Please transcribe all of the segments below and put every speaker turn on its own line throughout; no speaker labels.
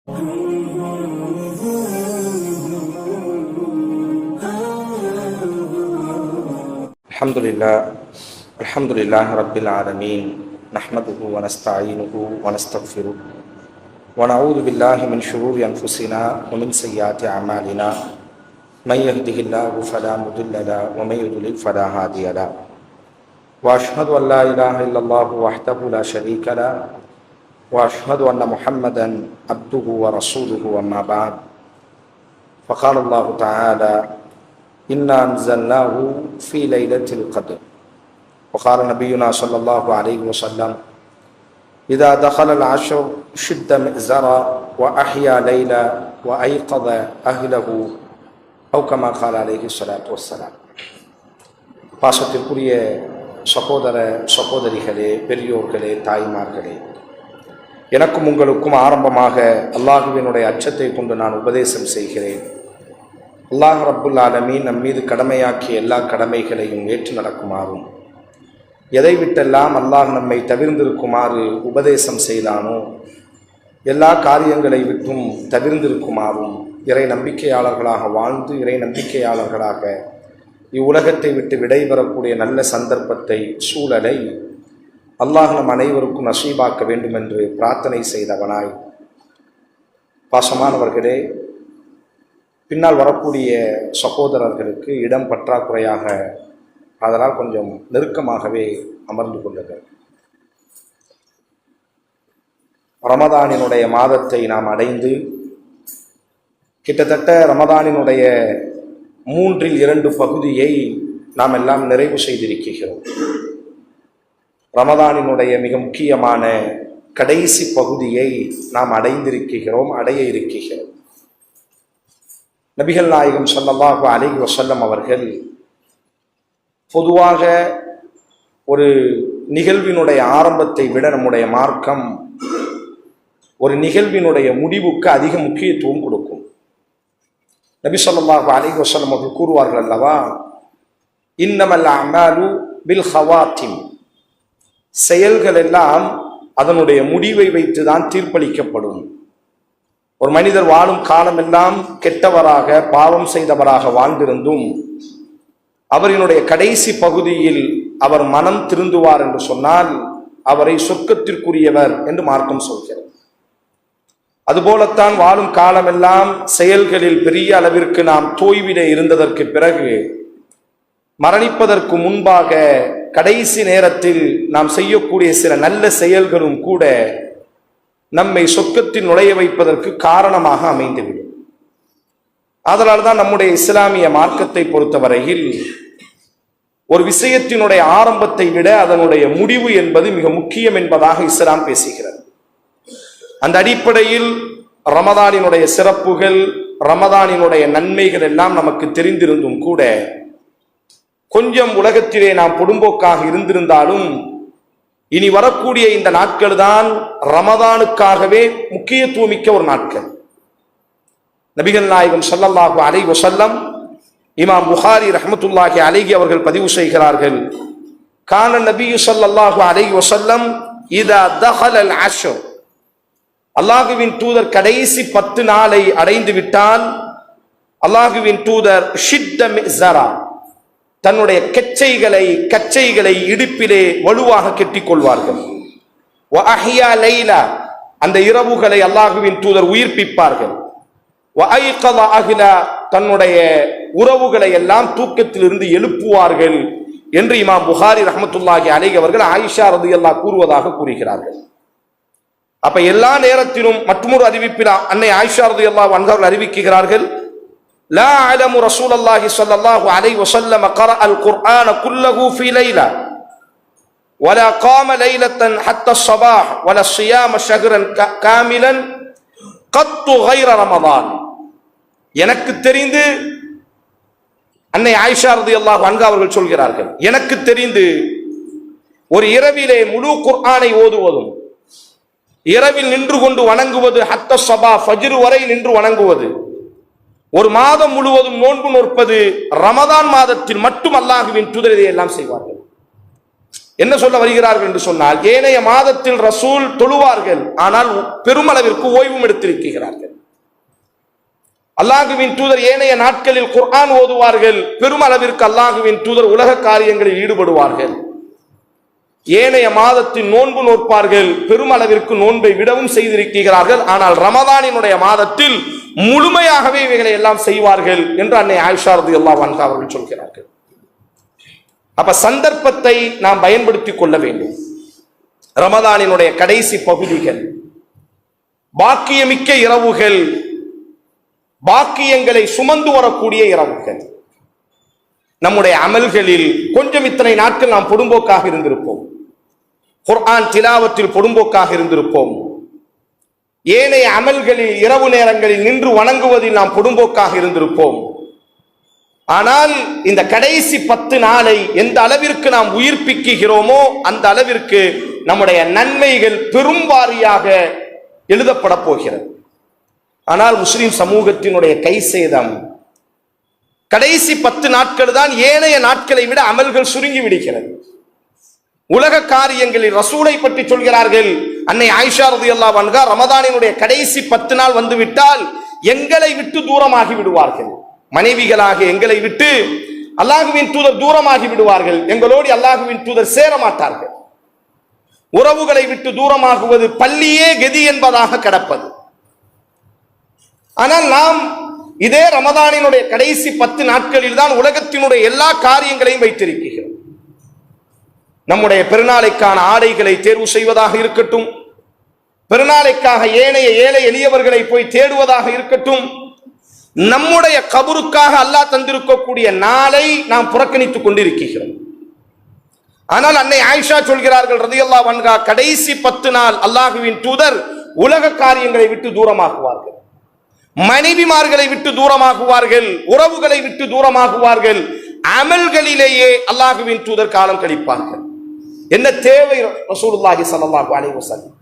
Alhamdulillah Rabbil Alameen Nahmaduhu wa nasta'inuhu wa nastaghfiruh wa na'udhu billahi min shururi anfusina wa min sayyiati a'malina man yahdihillahu fala mudilla lahu wa man yudlil fala hadiya lahu wa ashhadu an la ilaha illallah wahdahu la sharika lahu wa ashhadu anna Muhammadan abduhu wa rasuluhu amma ba'd faqala Allah ta'ala inna anzalnahu fi laylatil qadr وقال نبينا صلى الله عليه وسلم إذا دخل العشر شد مئزرا وأحيا ليلا وأيقظ أهله أو كما قال عليه الصلاة والسلام. பாசத்திற்குரிய சகோதர சகோதரிகளே, பெரியோர்களே, தாய்மார்களே, எனக்கும் உங்களுக்கும் ஆரம்பமாக அல்லாஹுவினுடைய அச்சத்தை கொண்டு நான் உபதேசம் செய்கிறேன். அல்லாஹ் ரப்புல் ஆலமீன் நம் மீது கடமையாக்கிய எல்லா கடமைகளையும் ஏற்று நடக்குமாறும், எதை விட்டெல்லாம் அல்லாஹ் நம்மை தவிர்ந்திருக்குமாறு உபதேசம் செய்தானோ எல்லா காரியங்களை விட்டும் தவிர்ந்திருக்குமாறும், இறை நம்பிக்கையாளர்களாக வாழ்ந்து இறை நம்பிக்கையாளர்களாக இவ்வுலகத்தை விட்டு விடைபெறக்கூடிய நல்ல சந்தர்ப்பத்தை, சூழலை அல்லாஹ் நம் அனைவருக்கும் நசீபாக்க வேண்டும் என்று பிரார்த்தனை செய்தவனாய், பாசமானவர்களே, பின்னால் வரக்கூடிய சகோதரர்களுக்கு இடம் பற்றாக்குறையாக, அதனால் கொஞ்சம் நெருக்கமாகவே அமர்ந்து கொள்ளுங்கள். ரமதானினுடைய மாதத்தை நாம் அடைந்து கிட்டத்தட்ட ரமதானினுடைய 2/3 பகுதியை நாம் எல்லாம் நிறைவு செய்திருக்கிறோம். ரமதானினுடைய மிக முக்கியமான கடைசி பகுதியை நாம் அடைய இருக்கிறோம். நபிகள் நாயகம் ஸல்லல்லாஹு அலைஹி வஸல்லம் அவர்கள் பொதுவாக ஒரு நிகழ்வினுடைய ஆரம்பத்தை விட நம்முடைய மார்க்கம் ஒரு நிகழ்வினுடைய முடிவுக்கு அதிக முக்கியத்துவம் கொடுக்கும். நபி ஸல்லல்லாஹு அலைஹி வஸல்லம் அவர்கள் கூறுவார்கள் அல்லவா, இன்னமல் அமாலு பில் ஹவாத்திம், செயல்கள் எல்லாம் அதனுடைய முடிவை வைத்துதான் தீர்ப்பளிக்கப்படும். ஒரு மனிதர் வாழும் காலமெல்லாம் கெட்டவராக, பாவம் செய்தவராக வாழ்ந்திருந்தும் அவரினுடைய கடைசி பகுதியில் அவர் மனம் திருந்துவார் என்று சொன்னால் அவரை சொர்க்கத்திற்குரியவர் என்று மார்க்கம் சொல்கிறது. அதுபோலத்தான் வாழும் காலமெல்லாம் செயல்களில் பெரிய அளவிற்கு நாம் தோய்விட இருந்ததற்கு பிறகு மரணிப்பதற்கு முன்பாக கடைசி நேரத்தில் நாம் செய்யக்கூடிய சில நல்ல செயல்களும் கூட நம்மை சொர்க்கத்தில் நுழைய வைப்பதற்கு காரணமாக அமைந்துவிடும். அதனால்தான் நம்முடைய இஸ்லாமிய மார்க்கத்தை பொறுத்தவரையில் ஒரு விஷயத்தினுடைய ஆரம்பத்தை விட அதனுடைய முடிவு என்பது மிக முக்கியம் என்பதாக இஸ்லாம் பேசுகிறது. அந்த அடிப்படையில் ரமதானினுடைய சிறப்புகள், ரமதானினுடைய நன்மைகள் எல்லாம் நமக்கு தெரிந்திருந்தும் கூட கொஞ்சம் உலகத்திலே நாம் பொடும்போக்காக இருந்திருந்தாலும் இனி வரக்கூடிய இந்த நாட்கள் தான் ரமதானுக்காகவே முக்கியத்துவமிக்க ஒரு நாட்கள். நபிகள் நாயகம் ஸல்லல்லாஹு அலைஹி வஸல்லம், இமாம் புகாரி ரஹ்மத்துல்லாஹி அலைஹி அவர்கள் பதிவு செய்கிறார்கள், கான நபியு ஸல்லல்லாஹு அலைஹி வஸல்லம் இதா தஹலல் அஷ்ர், அல்லாஹுவின் தூதர் கடைசி 10 நாளை அடைந்து விட்டால் அல்லாஹுவின் தூதர் ஷித்த மிஸரா, தன்னுடைய கச்சைகளை இடுப்பிலே வலுவாக கெட்டிக் கொள்வார்கள். வ அஹ்யா லைலா, அந்த இரவுகளை அல்லாஹுவின் தூதர் உயிர்ப்பிப்பார்கள். தன்னுடைய உறவுகளை எல்லாம் தூக்கத்திலிருந்து எழுப்புவார்கள் என்று இமாம் புகாரி ரஹ்மத்துல்லாஹி அலைஹி அவர்கள் ஆயிஷா ரலியல்லாஹு கூறுவதாக கூறுகிறார்கள். அப்ப எல்லா நேரத்திலும் மற்றொரு அறிவிப்பில் அன்னை ஆயிஷா ரலியல்லாஹு அன்ஹா அவர்கள் அறிவிக்கிறார்கள், லா அலமு ரசூலுல்லாஹி ஸல்லல்லாஹு அலைஹி வஸல்லம் கரஅல் குர்ஆன குல்லஹு ஃபீ லைலா வலா காம லைலத்தன் ஹத்தா ஸபாஹ் வலா ஸியாம ஷஹ்ரன் காமிலன் கத்து கைர ரமதான். எனக்கு தெரிந்து, அன்னை ஆயிஷா ரலியல்லாஹு அன்ஹா அவர்கள் சொல்கிறார்கள், எனக்கு தெரிந்து ஒரு இரவிலே முழு குர்ஆனை ஓதுவதும், இரவில் நின்று கொண்டு வணங்குவது, ஹத்த ஸபா ஃபஜ்ர் வரை நின்று வணங்குவது, ஒரு மாதம் முழுவதும் நோன்பு நோற்பது, ரமதான் மாதத்தில் மட்டும் அல்லாஹுவின் தூதர் இதை எல்லாம் செய்வார்கள். என்ன சொல்ல வருகிறார்கள் என்று சொன்னால், ஏனைய மாதத்தில் ரசூல் தொழுவார்கள், ஆனால் பெருமளவிற்கு ஓய்வும் எடுத்திருக்கிறார்கள். அல்லாஹுவின் தூதர் ஏனைய நாட்களில் குர்ஆன் ஓதுவார்கள், பெருமளவிற்கு அல்லாஹுவின் தூதர் உலக காரியங்களில் ஈடுபடுவார்கள். ஏனைய மாதத்தில் நோன்பு நோற்பார்கள், பெருமளவிற்கு நோன்பை விடவும் செய்திருக்கிறார்கள். ஆனால் ரமதானினுடைய மாதத்தில் முழுமையாகவே இவைகளை எல்லாம் செய்வார்கள் என்று அன்னை ஆயிஷா ரலியல்லாஹு அன்ஹா அவர்கள் சொல்கிறார்கள். அப்ப சந்தர்ப்பத்தை நாம் பயன்படுத்திக் கொள்ள வேண்டும். ரமதானினுடைய கடைசி பகுதிகள், பாக்கியமிக்க இரவுகள், பாக்கியங்களை சுமந்து வரக்கூடிய இரவுகள். நம்முடைய அமல்களில் கொஞ்சம் இத்தனை நாட்கள் நாம் பொடும்போக்காக இருந்திருப்போம், குர்ஆன் திலாவத்தில் பொடும்போக்காக இருந்திருப்போம், ஏனைய அமல்களில் இரவு நேரங்களில் நின்று வணங்குவதில் நாம் பொடும்போக்காக இருந்திருப்போம். ஆனால் இந்த கடைசி 10 நாளை எந்த அளவிற்கு நாம் உயிர்ப்பிக்கிறோமோ அந்த அளவிற்கு நம்முடைய நன்மைகள் பெரும்பாரியாக எழுதப்பட போகிறது. ஆனால் முஸ்லிம் சமூகத்தினுடைய கை சேதம், கடைசி 10 நாட்கள் தான் ஏனைய நாட்களை விட அமல்கள் சுருங்கி விடுகிறது. உலக காரியங்களில் ரசூலை பற்றி சொல்கிறார்கள், அன்னை ஆயிஷா ரலியல்லாஹு அன்ஹா, ரமதானினுடைய கடைசி 10 நாள் வந்துவிட்டால் எங்களை விட்டு தூரமாகி விடுவார்கள், மனைவிகளாக எங்களை விட்டு அல்லாஹுவின் தூதர் தூரமாகி விடுவார்கள், எங்களோடு அல்லாஹுவின் தூதர் சேர மாட்டார்கள். உறவுகளை விட்டு தூரமாகுவது பள்ளியே கதி என்பதாக கிடப்பது. ஆனால் நாம் இதே ரமதானினுடைய கடைசி 10 நாட்களில் தான் உலகத்தினுடைய எல்லா காரியங்களையும் வைத்திருக்கிறோம். நம்முடைய பெருநாளைக்கான ஆடைகளை தேர்வு செய்வதாக இருக்கட்டும், பெருநாளைக்காக ஏனைய ஏழை எளியவர்களை போய் தேடுவதாக இருக்கட்டும், நம்முடைய கபருக்காக அல்லாஹ் தந்திருக்கக்கூடிய நாளை நாம் புறக்கணித்துக் கொண்டிருக்கிறோம். ஆனால் அன்னை ஆயிஷா சொல்கிறார்கள் ரலியல்லாஹு அன்ஹா, கடைசி 10 நாள் அல்லாஹுவின் தூதர் உலக காரியங்களை விட்டு தூரமாகுவார்கள், மனைவிமார்களை விட்டு தூரமாகுவார்கள், உறவுகளை விட்டு தூரமாகுவார்கள், அமல்களிலேயே அல்லாஹுவின் தூதர் காலம் கழிப்பார்கள். என்ன தேவை ரசூலுல்லாஹி ஸல்லல்லாஹு அலைஹி வஸல்லம்?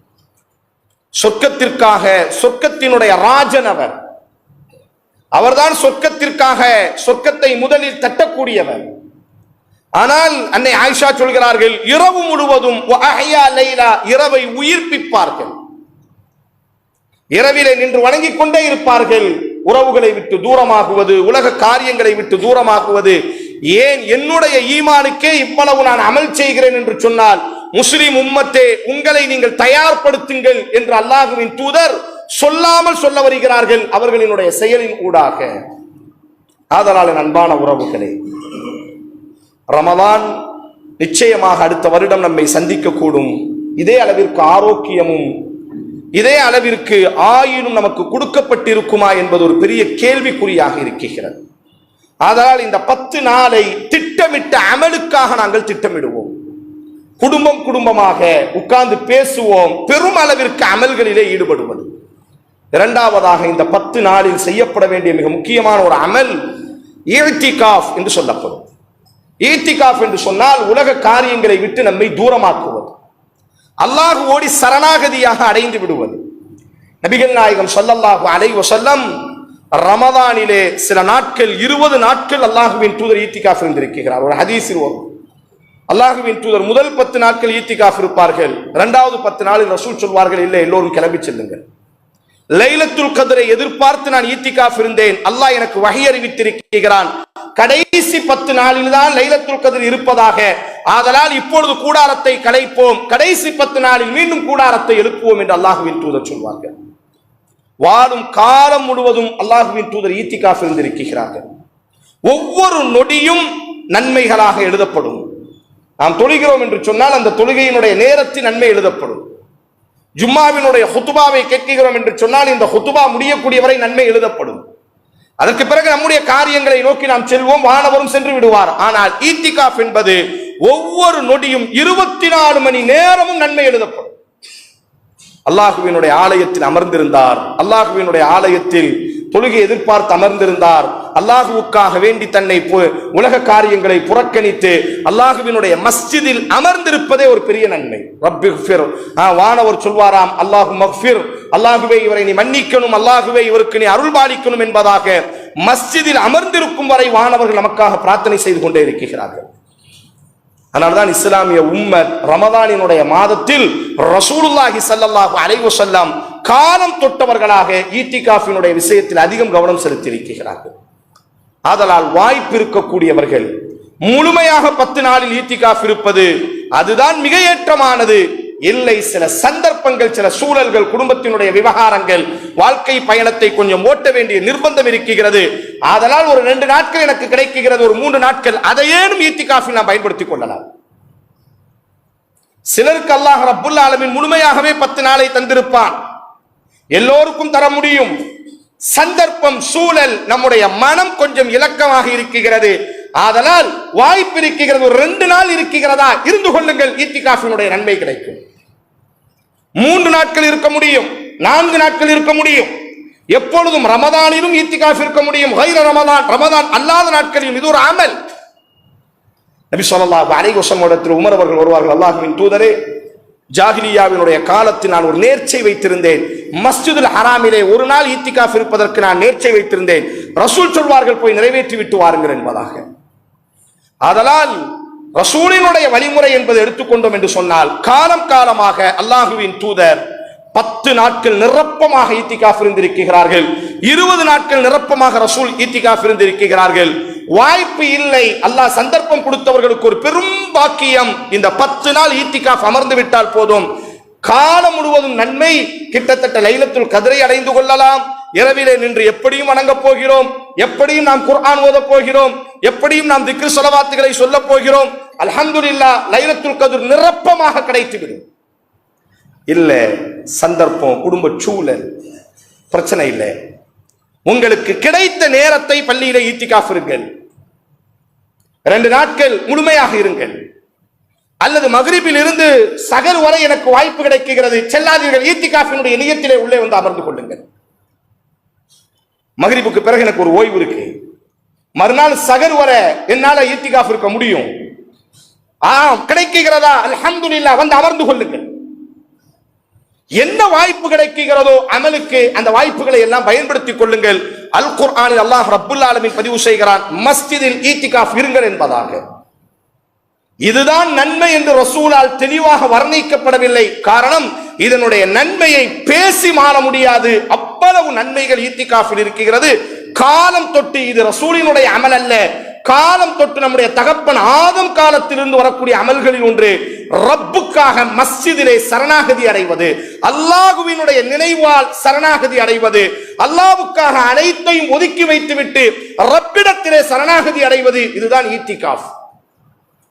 சொர்க்கத்திற்காக, சொர்க்கத்தினுடைய ராஜன் அவர், அவர்தான் சொர்க்கத்திற்காக சொர்க்கத்தை முதலில் தட்டக்கூடியவர். ஆனால் அன்னை ஆயிஷா சொல்கிறார்கள், இரவு முழுவதும் இரவை உயிர்ப்பிப்பார்கள், இரவிலே நின்று வணங்கிக் கொண்டே இருப்பார்கள். உறவுகளை விட்டு தூரமாகுவது, உலக காரியங்களை விட்டு தூரமாகுவது, ஏன் என்னுடைய ஈமானுக்கே இவ்வளவு நான் அமல் செய்கிறேன் என்று சொன்னால், முஸ்லிம் உம்மத்தே உங்களை நீங்கள் தயார்படுத்துங்கள் என்று அல்லாஹுவின் தூதர் சொல்லாமல் சொல்ல வருகிறார்கள் அவர்களினுடைய செயலின் ஊடாக. ஆதலால் அன்பான உறவுகளே, ரமதான் நிச்சயமாக அடுத்த வருடம் நம்மை சந்திக்க கூடும். இதே அளவிற்கு ஆரோக்கியமும் இதே அளவிற்கு ஆயுளும் நமக்கு கொடுக்கப்பட்டிருக்குமா என்பது ஒரு பெரிய கேள்விக்குறியாக இருக்கிறது. ஆதலால் இந்த 10 நாளை திட்டமிட்ட அமலுக்காக நாங்கள் திட்டமிடுவோம். குடும்பம் குடும்பமாக உட்கார்ந்து பேசுவோம், பெரும் அளவிற்கு அமல்களிலே ஈடுபடுவது. இரண்டாவதாக, இந்த 10 நாளில் செய்யப்பட வேண்டிய மிக முக்கியமான ஒரு அமல் இஅ்திகாஃப் என்று சொல்லப்படும். இஅ்திகாஃப் என்று சொன்னால் உலக காரியங்களை விட்டு நம்மை தூரமாக்குவது, அல்லாஹ்வோடு சரணாகதியாக அடைந்து விடுவது. நபிகள் நாயகம் ஸல்லல்லாஹு அலைஹி வஸல்லம் ரமதானிலே சில நாட்கள், 20 நாட்கள் அல்லாஹுவின் தூதர் இஅ்திகாஃப் இருந்திருக்கிறார். ஒரு ஹதீஸில் வரும், அல்லாஹுவின் தூதர் முதல் 10 நாட்கள் இஅ்திகாஃப் இருப்பார்கள், இரண்டாவது 10 நாளில் ரசூல் சொல்வார்கள், இல்லை எல்லோரும் கிளம்பி செல்லுங்கள். லைலத்துல் கத்ரை எதிர்பார்த்து நான் இஅ்திகாஃப் இருந்தேன், அல்லாஹ் எனக்கு வஹி அறிவித்திருக்கிறான், கடைசி 10 நாளில் தான் லைலத்துல் கத்ர் இருப்பதாக. ஆதலால் இப்பொழுது கூடாரத்தை கலைப்போம், கடைசி 10 நாளில் மீண்டும் கூடாரத்தை எழுப்புவோம் என்று அல்லாஹுவின் தூதர் சொல்வார்கள். வாழும் காலம் முழுவதும் அல்லாஹுவின் தூதர் இஅ்திகாஃப் இருந்திருக்கிறார்கள். ஒவ்வொரு நொடியும் நன்மைகளாக எழுதப்படும். நாம் தொழுகிறோம் என்று சொன்னால் அந்த தொழுகையினுடைய நேரத்தில் நன்மை எழுதப்படும். ஜும்மாவினுடைய ஹுத்துபாவை கேட்கிறோம் என்று சொன்னால் இந்த ஹுத்துபா முடியக்கூடிய வரை நன்மை எழுதப்படும். அதற்கு பிறகு நம்முடைய காரியங்களை நோக்கி நாம் செல்வோம், வானவரும் சென்று விடுவார். ஆனால் இஅ்திகாஃப் என்பது ஒவ்வொரு நொடியும் 24 மணி நேரமும் நன்மை எழுதப்படும். அல்லாஹுவினுடைய ஆலயத்தில் அமர்ந்திருந்தார், அல்லாஹுவினுடைய ஆலயத்தில் தொழுகை எதிர்பார்த்து அமர்ந்திருந்தார், அல்லாஹுவுக்காக வேண்டி தன்னை உலக காரியங்களை புறக்கணித்து அல்லாஹுவினுடைய மஸ்ஜிதில் அமர்ந்திருப்பதே ஒரு பெரிய நன்மை. ரப்பிஃபிர், வானவர் சொல்வாராம், அல்லாஹு மக்ஃபிர், அல்லாஹுவே இவரை நீ மன்னிக்கணும், அல்லாஹுவே இவருக்கு நீ அருள் பாலிக்கணும் என்பதாக மஸ்ஜிதில் அமர்ந்திருக்கும் வரை வானவர்கள் நமக்காக பிரார்த்தனை செய்து கொண்டே இருக்கிறார்கள். அதனால்தான் இஸ்லாமிய உம்மத் ரமதானினுடைய மாதத்தில் ரசூலுல்லாஹி ஸல்லல்லாஹு அலைஹி வஸல்லம் காலம் தொட்டவர்களாக ஈத்திகாஃபினுடைய விஷயத்தில் அதிகம் கவனம் செலுத்தியிருக்கிறார்கள். ஆதலால் வாய்ப்பு இருக்கக்கூடியவர்கள் முழுமையாக 10 நாளில் ஈத்திகாஃப் இருப்பது அதுதான் மிக ஏற்றமானது. இல்லை, சில சந்தர்ப்பங்கள், சில சூழல்கள், குடும்பத்தினுடைய விவகாரங்கள், வாழ்க்கை பயணத்தை கொஞ்சம் ஓட்ட வேண்டிய நிர்பந்தம் இருக்கிறது. ஆதலால் ஒரு 2 நாட்கள் எனக்கு கிடைக்கிறது, ஒரு 3 நாட்கள், அதையேனும் ஈத்திகாஃபில் நாம் பயன்படுத்திக் கொள்ளலாம். சிலருக்கு அல்லாஹ் ரப்புல் ஆலமீன் முழுமையாகவே 10 நாளை தந்திருப்பான். எல்லோருக்கும் தர முடியும். சந்தர்ப்பம், சூழல், நம்முடைய மனம் கொஞ்சம் இலக்கமாக இருக்கிறது. ஆதலால் வாய்ப்பு இருக்கிறது, ஒரு 2 நாள் இருக்கிறதா, இருந்து கொள்ளுங்கள், ஈத்திகாஃபினுடைய நன்மை கிடைக்கும். 3 நாட்கள் இருக்க முடியும், 4 நாட்கள் இருக்க முடியும். எப்பொழுதும் ரமதானிலும் ஈத்திகாஃப் இருக்க முடியும். கைர ரமதான், ரமதான் அல்லாத நாட்களிலும் இது ஒரு அமல். நபி ஸல்லல்லாஹு அலைஹி வஸல்லம் உமர் அவர்கள் வருவார்கள், அல்லாஹ்வின் தூதரே, ஜாஹிலியாவினுடைய காலத்தில் நான் ஒரு நேர்ச்சை வைத்திருந்தேன். மஸ்ஜிதுல் ஹராமிலே ஒரு நாள் ஈத்திகாஃப் இருப்பதற்கு நான் நேர்ச்சை வைத்திருந்தேன். ரசூல் சொல்வார்கள், போய் நிறைவேற்றி விட்டு வாருங்கள் என்பதாக. ஆதலால் ரசூலினுடைய வழிமுறை என்பதை எடுத்துக்கொண்டோம் என்று சொன்னால், காலம் காலமாக அல்லாஹுவின் தூதர் 10 நாட்கள் நிரப்பமாக ஈத்திகாஃப் இருந்திருக்கிறார்கள். 20 நாட்கள் நிரப்பமாக ரசூல் ஈத்திகாஃப் இருந்திருக்கிறார்கள். வாய்ப்பு இல்லை, அல்லாஹ் சந்தர்ப்பம் கொடுத்தவர்களுக்கு ஒரு பெரும் பாக்கியம். இந்த 10 நாள் ஈத்திகாஃப் அமர்ந்து விட்டால் போதும், காலம் முழுவதும் நன்மை. கிட்டத்தட்ட லைலத்துல் கத்ரை அடைந்து கொள்ளலாம். இரவிலே நின்று எப்படியும் வணங்கப் போகிறோம், எப்படியும் நாம் குர்ஆன் ஓதப் போகிறோம், எப்படியும் நாம் திக்ர் ஸலவாத்துகளை சொல்லப் போகிறோம். அல்ஹம்துலில்லாஹ், லைலத்துல் கத்ர் நிரப்பமாக கிடைத்துவிடும். இல்ல, சந்தர்ப்பம், குடும்ப சூழல், பிரச்சனை இல்லை. உங்களுக்கு கிடைத்த நேரத்தை பள்ளியிலே ஈத்திகாஃப் இருங்கள். 2 நாட்கள் முழுமையாக இருங்கள். அல்லது மக்ரிபில் இருந்து சகர் வரை எனக்கு வாய்ப்பு கிடைக்கிறது, செல்லாதீர்கள். ஈத்திகாஃபினுடைய நியத்திலே உள்ளே வந்து அமர்ந்து கொள்ளுங்கள். மக்ரிபுக்கு பிறகு எனக்கு ஒரு ஓய்வு இருக்கு, மறுநாள் சகர் வரை என்னால ஈத்திகாஃப் இருக்க முடியும். கிடைக்கிறதா? அல்ஹம்துலில்லாஹ், வந்து அமர்ந்து கொள்ளுங்கள். என்ன வாய்ப்பு கிடைக்கிறதோ அமலுக்கு அந்த வாய்ப்புகளை எல்லாம் பயன்படுத்திக் கொள்ளுங்கள். அல் குர்ஆனில் அல்லாஹ் ரப்புல் ஆலமீன் பதிவு செய்கிறான், மஸ்ஜிதில் ஈத்திகாஃப் இருங்கள் என்பதாக. இதுதான் நன்மை என்று ரசூலால் தெளிவாக வர்ணிக்கப்படவில்லை. காரணம், இதனுடைய நன்மையை பேசி மாற முடியாது. அவ்வளவு நன்மைகள் ஈத்திகாஃபில் இருக்கிறது. காலம் தொட்டு, இது ரசூலினுடைய அமல் அல்ல, காலம் தொட்டு நம்முடைய தகப்பன் ஆதம் காலத்திலிருந்து வரக்கூடிய அமல்களில் ஒன்று. ரப்புக்காக மஸ்ஜிதிலே சரணாகதி அடைவது, அல்லாஹுவினுடைய நினைவால் சரணாகதி அடைவது, அல்லாஹ்வுக்காக அனைத்தையும் ஒதுக்கி வைத்துவிட்டு ரப்பிடத்திலே சரணாகதி அடைவது, இதுதான் ஈத்திகாஃப்.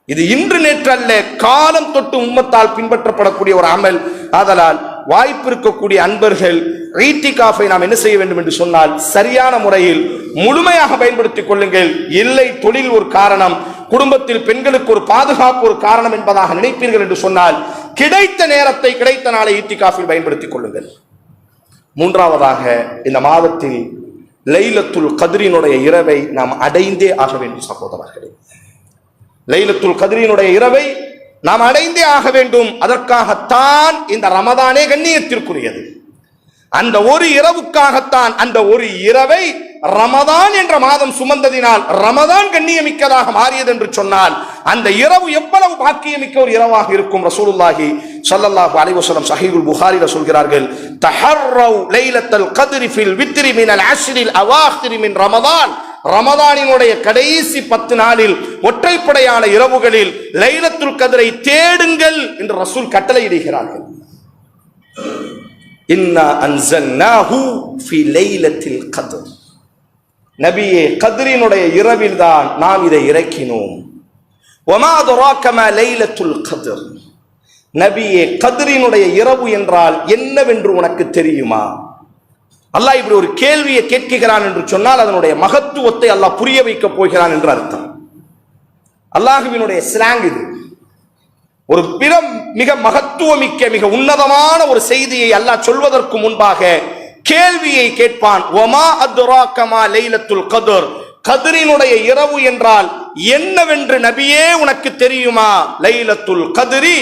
இது இன்று நேற்று அல்ல, காலம் தொட்டு உம்மத்தால் பின்பற்றப்படக்கூடிய ஒரு அமல். ஆதலால் வாய்ப்பு இருக்கக்கூடிய அன்பர்கள் ஈத்திகாஃபை நாம் என்ன செய்ய வேண்டும் என்று சொன்னால், சரியான முறையில் முழுமையாக பயன்படுத்திக் கொள்ளுங்கள். இல்லை, தொழில் ஒரு காரணம், குடும்பத்தில் பெண்களுக்கு ஒரு பாதுகாப்பு ஒரு காரணம் என்பதாக நினைப்பீர்கள் என்று சொன்னால், கிடைத்த நேரத்தை, கிடைத்த நாளை ஈத்திகாஃபில் பயன்படுத்திக் கொள்ளுங்கள். 3ஆவதாக, இந்த மாதத்தில் லைலத்துல் கத்ரினுடைய இரவை நாம் அடைந்தே ஆக வேண்டும் சகோதரர்களே. லைலத்துல் கத்ரினுடைய இரவை நாம் அடைந்தே ஆக வேண்டும். அதற்காகத்தான் இந்த ரமதானே கண்ணியத்திற்குரியது. அந்த ஒரு இரவுக்காகத்தான், அந்த ஒரு இரவை ரமதான் என்ற மாதம் சுமந்ததினால் ரமதான் கண்ணியமிக்கதாக மாறியது என்று சொன்னால், அந்த இரவு எவ்வளவு பாக்கியமிக்க ஒரு இரவாக இருக்கும். ரசூலுல்லாஹி ஸல்லல்லாஹு அலைஹி வஸல்லம் ஸஹீஹுல் புகாரில சொல்கிறார்கள், தஹர்ரவ் லைலத்துல் கத்ரி ஃபில் வித்ரி மினல் அஷ்ரில் அவாஹிர் மின் ரமதான். ரமதானினுடைய கடைசி 10 நாளில், ஒற்றைப்படையான இரவுகளில் லைலத்துல் கத்ரை தேடுங்கள் என்று ரசூல் கட்டளையிடுகிறார்கள். இன்னா அன்ஸல்னாஹு ஃபீ லைலத்தில் கத்ர். நபியே, கத்ரினுடைய இரவில் தான் நாம் இதை இறக்கினோம். வமா அதுராக மா லைலத்துல் கத்ர். நபியே, கத்ரினுடைய இரவு என்றால் என்னவென்று உனக்கு தெரியுமா? அல்லாஹ் இப்படி ஒரு கேள்வியை கேட்கிறான் என்று சொன்னால், அதனுடைய மகத்துவத்தை அல்லாஹ் புரிய வைக்க போகிறான் என்று அர்த்தம். அல்லாஹுவினுடைய ஸ்லாங் இது. ஒரு மிக மகத்துவமிக்க, மிக உன்னதமான ஒரு செய்தியை அல்லாஹ் சொல்வதற்கு முன்பாக கேள்வியை கேட்பான். வமா அதுராக மா லைலத்துல் கத்ர். கத்ரினுடைய இரவு என்றால் என்னவென்று நபியே உனக்கு தெரியுமா? லைலத்துல் கத்ரி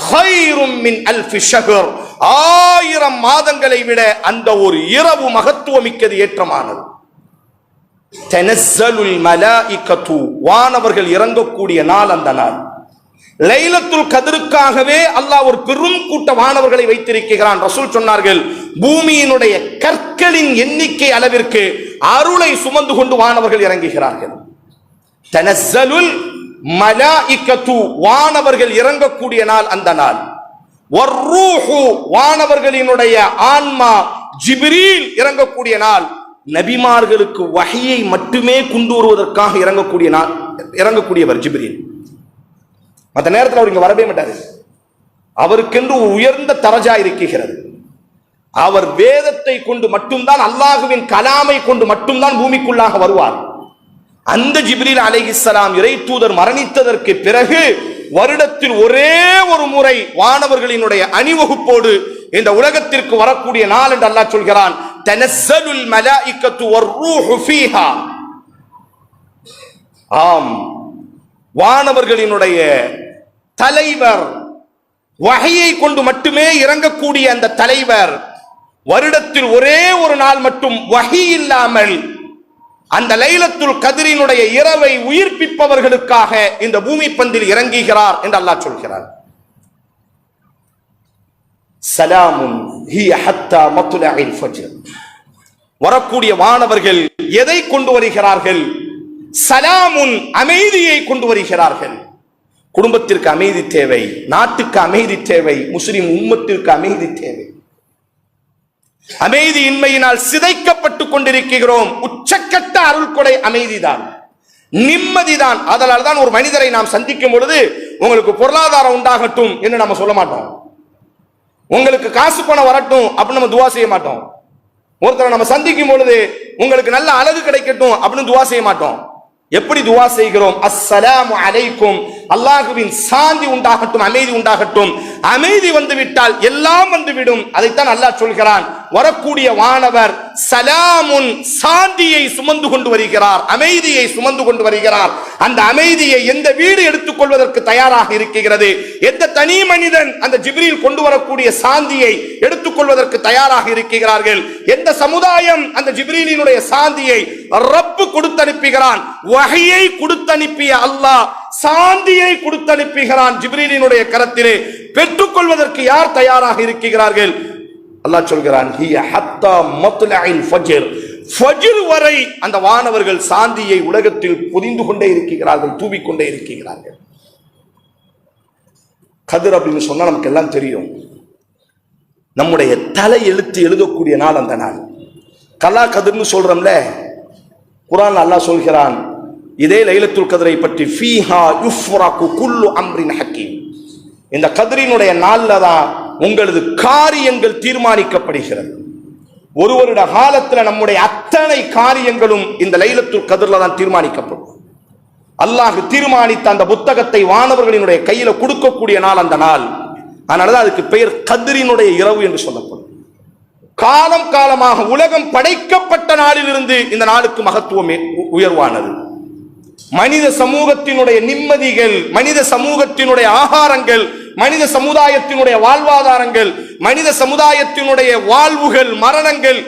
ஹைரும் மின் அல்ஃபி ஷஹர். 1000 மாதங்களை விட அந்த ஒரு இரவு மகத்துவமிக்கது, ஏற்றமானது. தனஸ்ஸலுல் மலாயிகத்து. வானவர்கள் இறங்கக்கூடிய நாள் அந்த நாள். லைலத்துல் கத்ருக்காகவே அல்லாஹ் ஒரு பெரும் கூட்ட வானவர்களை வைத்திருக்கிறான். ரசூல் சொன்னார்கள், பூமியினுடைய கற்களின் எண்ணிக்கை அளவிற்கு அருளை சுமந்து கொண்டு வானவர்கள் இறங்குகிறார்கள். தனஸ்ஸலுல் மலாயிகத்து, வானவர்கள் இறங்கக்கூடிய நாள் அந்த நாள். வர்ரூஹு, வானவர்களினுடைய ஆன்மா ஜிப்ரீல் இறங்கக்கூடிய நாள். நபிமார்களுக்கு வஹியை மட்டுமே கொண்டு வருவதற்காக இறங்கக்கூடிய நாள், இறங்கக்கூடியவர் ஜிப்ரீல். மற்ற நேரத்தில் அவர் இங்க வரவே மாட்டாரு. அவருக்கென்று உயர்ந்த தரஜா இருக்கிறது. அவர் வேதத்தை கொண்டு மட்டும்தான், அல்லாஹுவின் கலாமை கொண்டு மட்டும்தான் பூமிக்குள்ளாக வருவார். அந்த ஜிப்ரீல் அலைஹிஸ்ஸலாம் இறை தூதர் மரணித்ததற்கு பிறகு வருடத்தில் ஒரே ஒரு முறை வானவர்களினுடைய அணிவகுப்போடு இந்த உலகத்திற்கு வரக்கூடிய நாள் என்று அல்லாஹ் சொல்கிறான். தனஸ்ஸலுல் மலாயிகத்து வர்ரூஹு ஃபீஹா. ஆம், வானவர்களினுடைய தலைவர், வஹையை கொண்டு மட்டுமே இறங்கக்கூடிய அந்த தலைவர் வருடத்தில் ஒரே ஒரு நாள் மட்டும் வஹி இல்லாமல் அந்த லைலத்துல் கத்ரினுடைய இரவை உயிர்ப்பிப்பவர்களுக்காக இந்த பூமி பந்தில் இறங்குகிறார் என்று அல்லாஹ் சொல்கிறார். சலாமுன் ஹிய ஹத்தா மத்லஇல் ஃபஜ்ர். வரக்கூடிய வானவர்கள் எதை கொண்டு வருகிறார்கள்? சலாமுன், அமைதியை கொண்டு வருகிறார்கள். குடும்பத்திற்கு அமைதி தேவை, நாட்டுக்கு அமைதி தேவை, முஸ்லிம் உம்மத்திற்கு அமைதி தேவை. அமைதியின்மையினால் சிதைக்கப்பட்டு கொண்டிருக்கிறோம். உச்சக்கட்ட அருள் கொடை அமைதிதான், நிம்மதிதான். அதனால தான் ஒரு மனிதரை நாம் சந்திக்கும் பொழுது உங்களுக்கு பொருளாதாரம் உண்டாகட்டும் என்று நம்ம சொல்ல மாட்டோம். உங்களுக்கு காசு பணம் வரட்டும் அப்படின்னு நம்ம துவா செய்ய மாட்டோம். ஒருத்தரை நம்ம சந்திக்கும் பொழுது உங்களுக்கு நல்ல அழகு கிடைக்கட்டும் அப்படின்னு துவா செய்ய மாட்டோம். எப்படி துவா செய்கிறோம்? அஸ்ஸலாமு அலைக்கும், அல்லாஹுவின் சாந்தி உண்டாகட்டும், அமைதி உண்டாகட்டும். அமைதி வந்துவிட்டால் எல்லாம் வந்துவிடும். அதைத்தான் அல்லாஹ் சொல்கிறான். வரக்கூடிய வானவர் சலாமுன், சாந்தியை சுமந்து கொண்டு வருகிறார், அமைதியை சுமந்து கொண்டு வருகிறார். அந்த அமைதியை எந்த வீடு எடுத்துக்கொள்வதற்கு தயாராக இருக்கிறது? எந்த தனி மனிதன் அந்த ஜிப்ரீல் கொண்டு வரக்கூடிய சாந்தியை எடுத்துக்கொள்வதற்கு தயாராக இருக்கிறார்கள்? எந்த சமுதாயம் அந்த ஜிப்ரீலினுடைய சாந்தியை ரப்பு கொடுத்தனுப்புகிறான்? வஹையை கொடுத்தனுப்பிய அல்லாஹ் சாந்தியை கொடுத்தனுப்புகிறான் ஜிப்ரீலினுடைய கரத்திலே. பெற்றுக்கொள்வதற்கு யார் தயாராக இருக்கிறார்கள்? அல்லாஹ் சொல்கிறான், ஹிய ஹத்தா மத்லஇல் ஃபஜ்ர். ஃபஜ்ர் வரை அந்த வானவர்கள் சாந்தியை உலகத்தில் பொதிந்து கொண்டே இருக்கிறார்கள், தூவிக்கொண்டே இருக்கிறார்கள். கதிர் அப்படின்னு சொன்னா நமக்கு எல்லாம் தெரியும். நம்முடைய தலை எழுத்து எழுதக்கூடிய நாள் அந்த நாள். கலா கதிர்னு சொல்றோம்ல, குர்ஆன்ல அல்லாஹ் சொல்கிறான் இதே லைலத்துல் கத்ரை பற்றி, ஃபீஹா யுஃப்ரகு குல்லு அம்ரின் ஹக்கீம். இந்த கத்ரினுடைய நாள்ல தான் உங்களது காரியங்கள் தீர்மானிக்கப்படுகிறது. ஒரு வருட காலத்துல நம்முடைய அத்தனை காரியங்களும் இந்த லைலத்துல் கத்ர்ல தான் தீர்மானிக்கப்படும். அல்லாஹ் தீர்மானித்த அந்த புத்தகத்தை வானவர்களினுடைய கையில கொடுக்கக்கூடிய நாள் அந்த நாள். அதனாலதான் அதுக்கு பெயர் கத்ரினுடைய இரவு என்று சொல்லப்படும். காலம் காலமாக உலகம் படைக்கப்பட்ட நாளிலிருந்து இந்த நாளுக்கு மகத்துவம் உயர்வானது. மனித சமூகத்தினுடைய நிம்மதிகள், மனித சமூகத்தினுடைய ஆகாரங்கள், மனித சமுதாயத்தினுடைய வாழ்வாதாரங்கள், மனித சமுதாயத்தினுடைய வாழ்வுகள், மரணங்கள்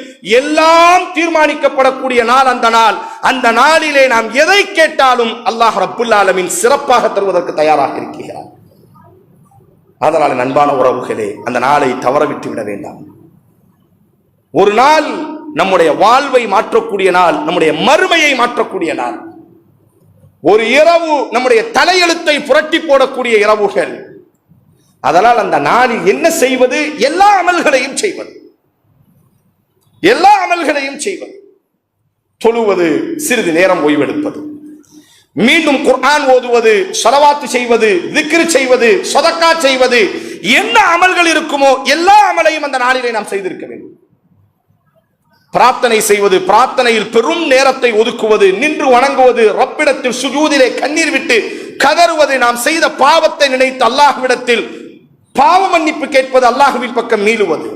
எல்லாம் தீர்மானிக்கப்படக்கூடிய நாள் அந்த நாள். அந்த நாளிலே நாம் எதை கேட்டாலும் அல்லாஹ் ரப்புல் ஆலமீன் சிறப்பாக தருவதற்கு தயாராக இருக்கிறார். அதனால அன்பான உறவுகளே, அந்த நாளை தவறவிட்டு விட வேண்டாம். ஒரு நாள் நம்முடைய வாழ்வை மாற்றக்கூடிய நாள், நம்முடைய மறுமையை மாற்றக்கூடிய நாள். ஒரு இரவு நம்முடைய தலையெழுத்தை புரட்டி போடக்கூடிய இரவுகள். அதனால் அந்த நாளில் என்ன செய்வது? எல்லா அமல்களையும் செய்வது, எல்லா அமல்களையும் செய்வது. தொழுவது, சிறிது நேரம் ஓய்வெடுப்பது, மீண்டும் குர்ஆன் ஓதுவது, ஸலவாத் செய்வது, திக்ர் செய்வது, சதக்கா செய்வது, என்ன அமல்கள் இருக்குமோ எல்லா அமலையும் அந்த நாளிலே நாம் செய்திருக்க வேண்டும். பிரார்த்தனை செய்வது, பிரார்த்தனையில் பெரும் நேரத்தை ஒதுக்குவது, நின்று வணங்குவது, ரப்பிடத்தில் சுஜூதிலே கண்ணீர் விட்டு கதறுவது, நாம் செய்த பாவத்தை நினைத்து அல்லாஹ்விடத்தில் பாவ மன்னிப்பு கேட்பது, அல்லாஹ்வின் பக்கம் மீளுவது.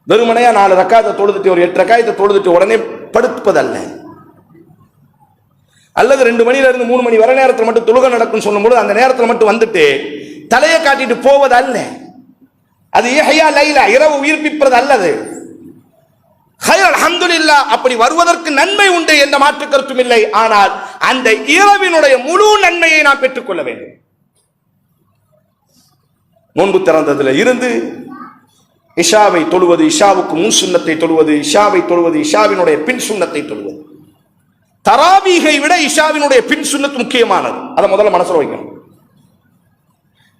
வெறுமனையா 4 ரக்காத்தை தொழுதுட்டு ஒரு 8 ரக்காயத்தை தொழுதுட்டு உடனே படுப்பதல்ல. அல்லது 2 மணில இருந்து 3 மணி வரை நேரத்தில் மட்டும் தொழுகை நடக்கும் சொல்லும்போது அந்த நேரத்தில் மட்டும் வந்துட்டு தலையை காட்டிட்டு போவது அல்ல. அது இஹ்யா லைலா, இரவு உயிர்ப்பிப்பது அல்லது. அல்ஹம்துலில்லாஹ், அப்படி வருவதற்கு நன்மை உண்டு என்ற மாற்று கருத்தும் இல்லை. ஆனால் அந்த இரவினுடைய முழு நன்மையை நாம் பெற்றுக்கொள்ள வேண்டும். நோன்பு திறந்ததுல இருந்து இஷாவை தொழுவது, இஷாவுக்கு முன் சுன்னத்தை தொழுவது, இஷாவை தொழுவது, இஷாவினுடைய பின் சுன்னத்தை தொழுவது. தராவீகை விட இஷாவினுடைய பின் சுன்னத் முக்கியமானது. அதை முதல்ல மனசுல வைக்கணும்.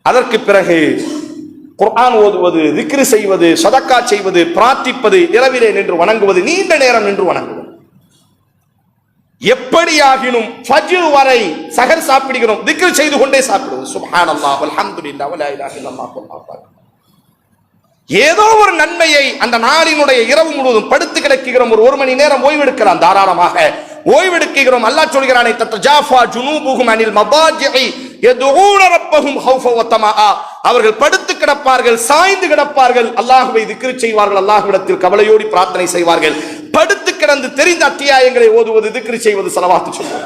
அதற்கு பிறகு குர்ஆன் ஓதுவது, திக்ரு செய்வது, சதக்கா செய்வது, பிரார்த்திப்பது, இரவிலே நின்று வணங்குவது, நீண்ட நேரம் நின்று வணங்குவது. எப்படியாகினும் ஃபஜ்ர் வரை சஹர் சாப்பிடுகிறோம், திக்ரு செய்து கொண்டே சாப்பிடுவது. சுப்ஹானல்லாஹ் வல்ஹம்துலில்லாஹ் வலா இலாஹ இல்லல்லாஹ் வல்லாஹு அக்பர். ஏதோ ஒரு நன்மையை அந்த நாளினுடைய இரவு முழுவதும் படுத்து கிடக்கிறோம். ஒரு மணி நேரம் ஓய்வெடுக்கலாம், தாராளமாக ஓய்வெடுக்கிறோம். அல்லாஹ் சொல்கிறானே, தத்தஜாஃபா ஜுனூபுஹும் அனில் மபாஜிஇ யதுஊன ரப்பஹும் ஹௌஃபன் வ தமஆ. அவர்கள் படுத்து கிடப்பார்கள், சாய்ந்து கிடப்பார்கள், அல்லாஹ்வை திக்ரு செய்வார்கள், அல்லாஹ்விடத்தில் கவலையோடு பிரார்த்தனை செய்வார்கள். படுத்து கிடந்து தெரிந்த அத்தியாயங்களை ஓதுவது, திக்ரு செய்வது, ஸலவாத்து சொல்வது.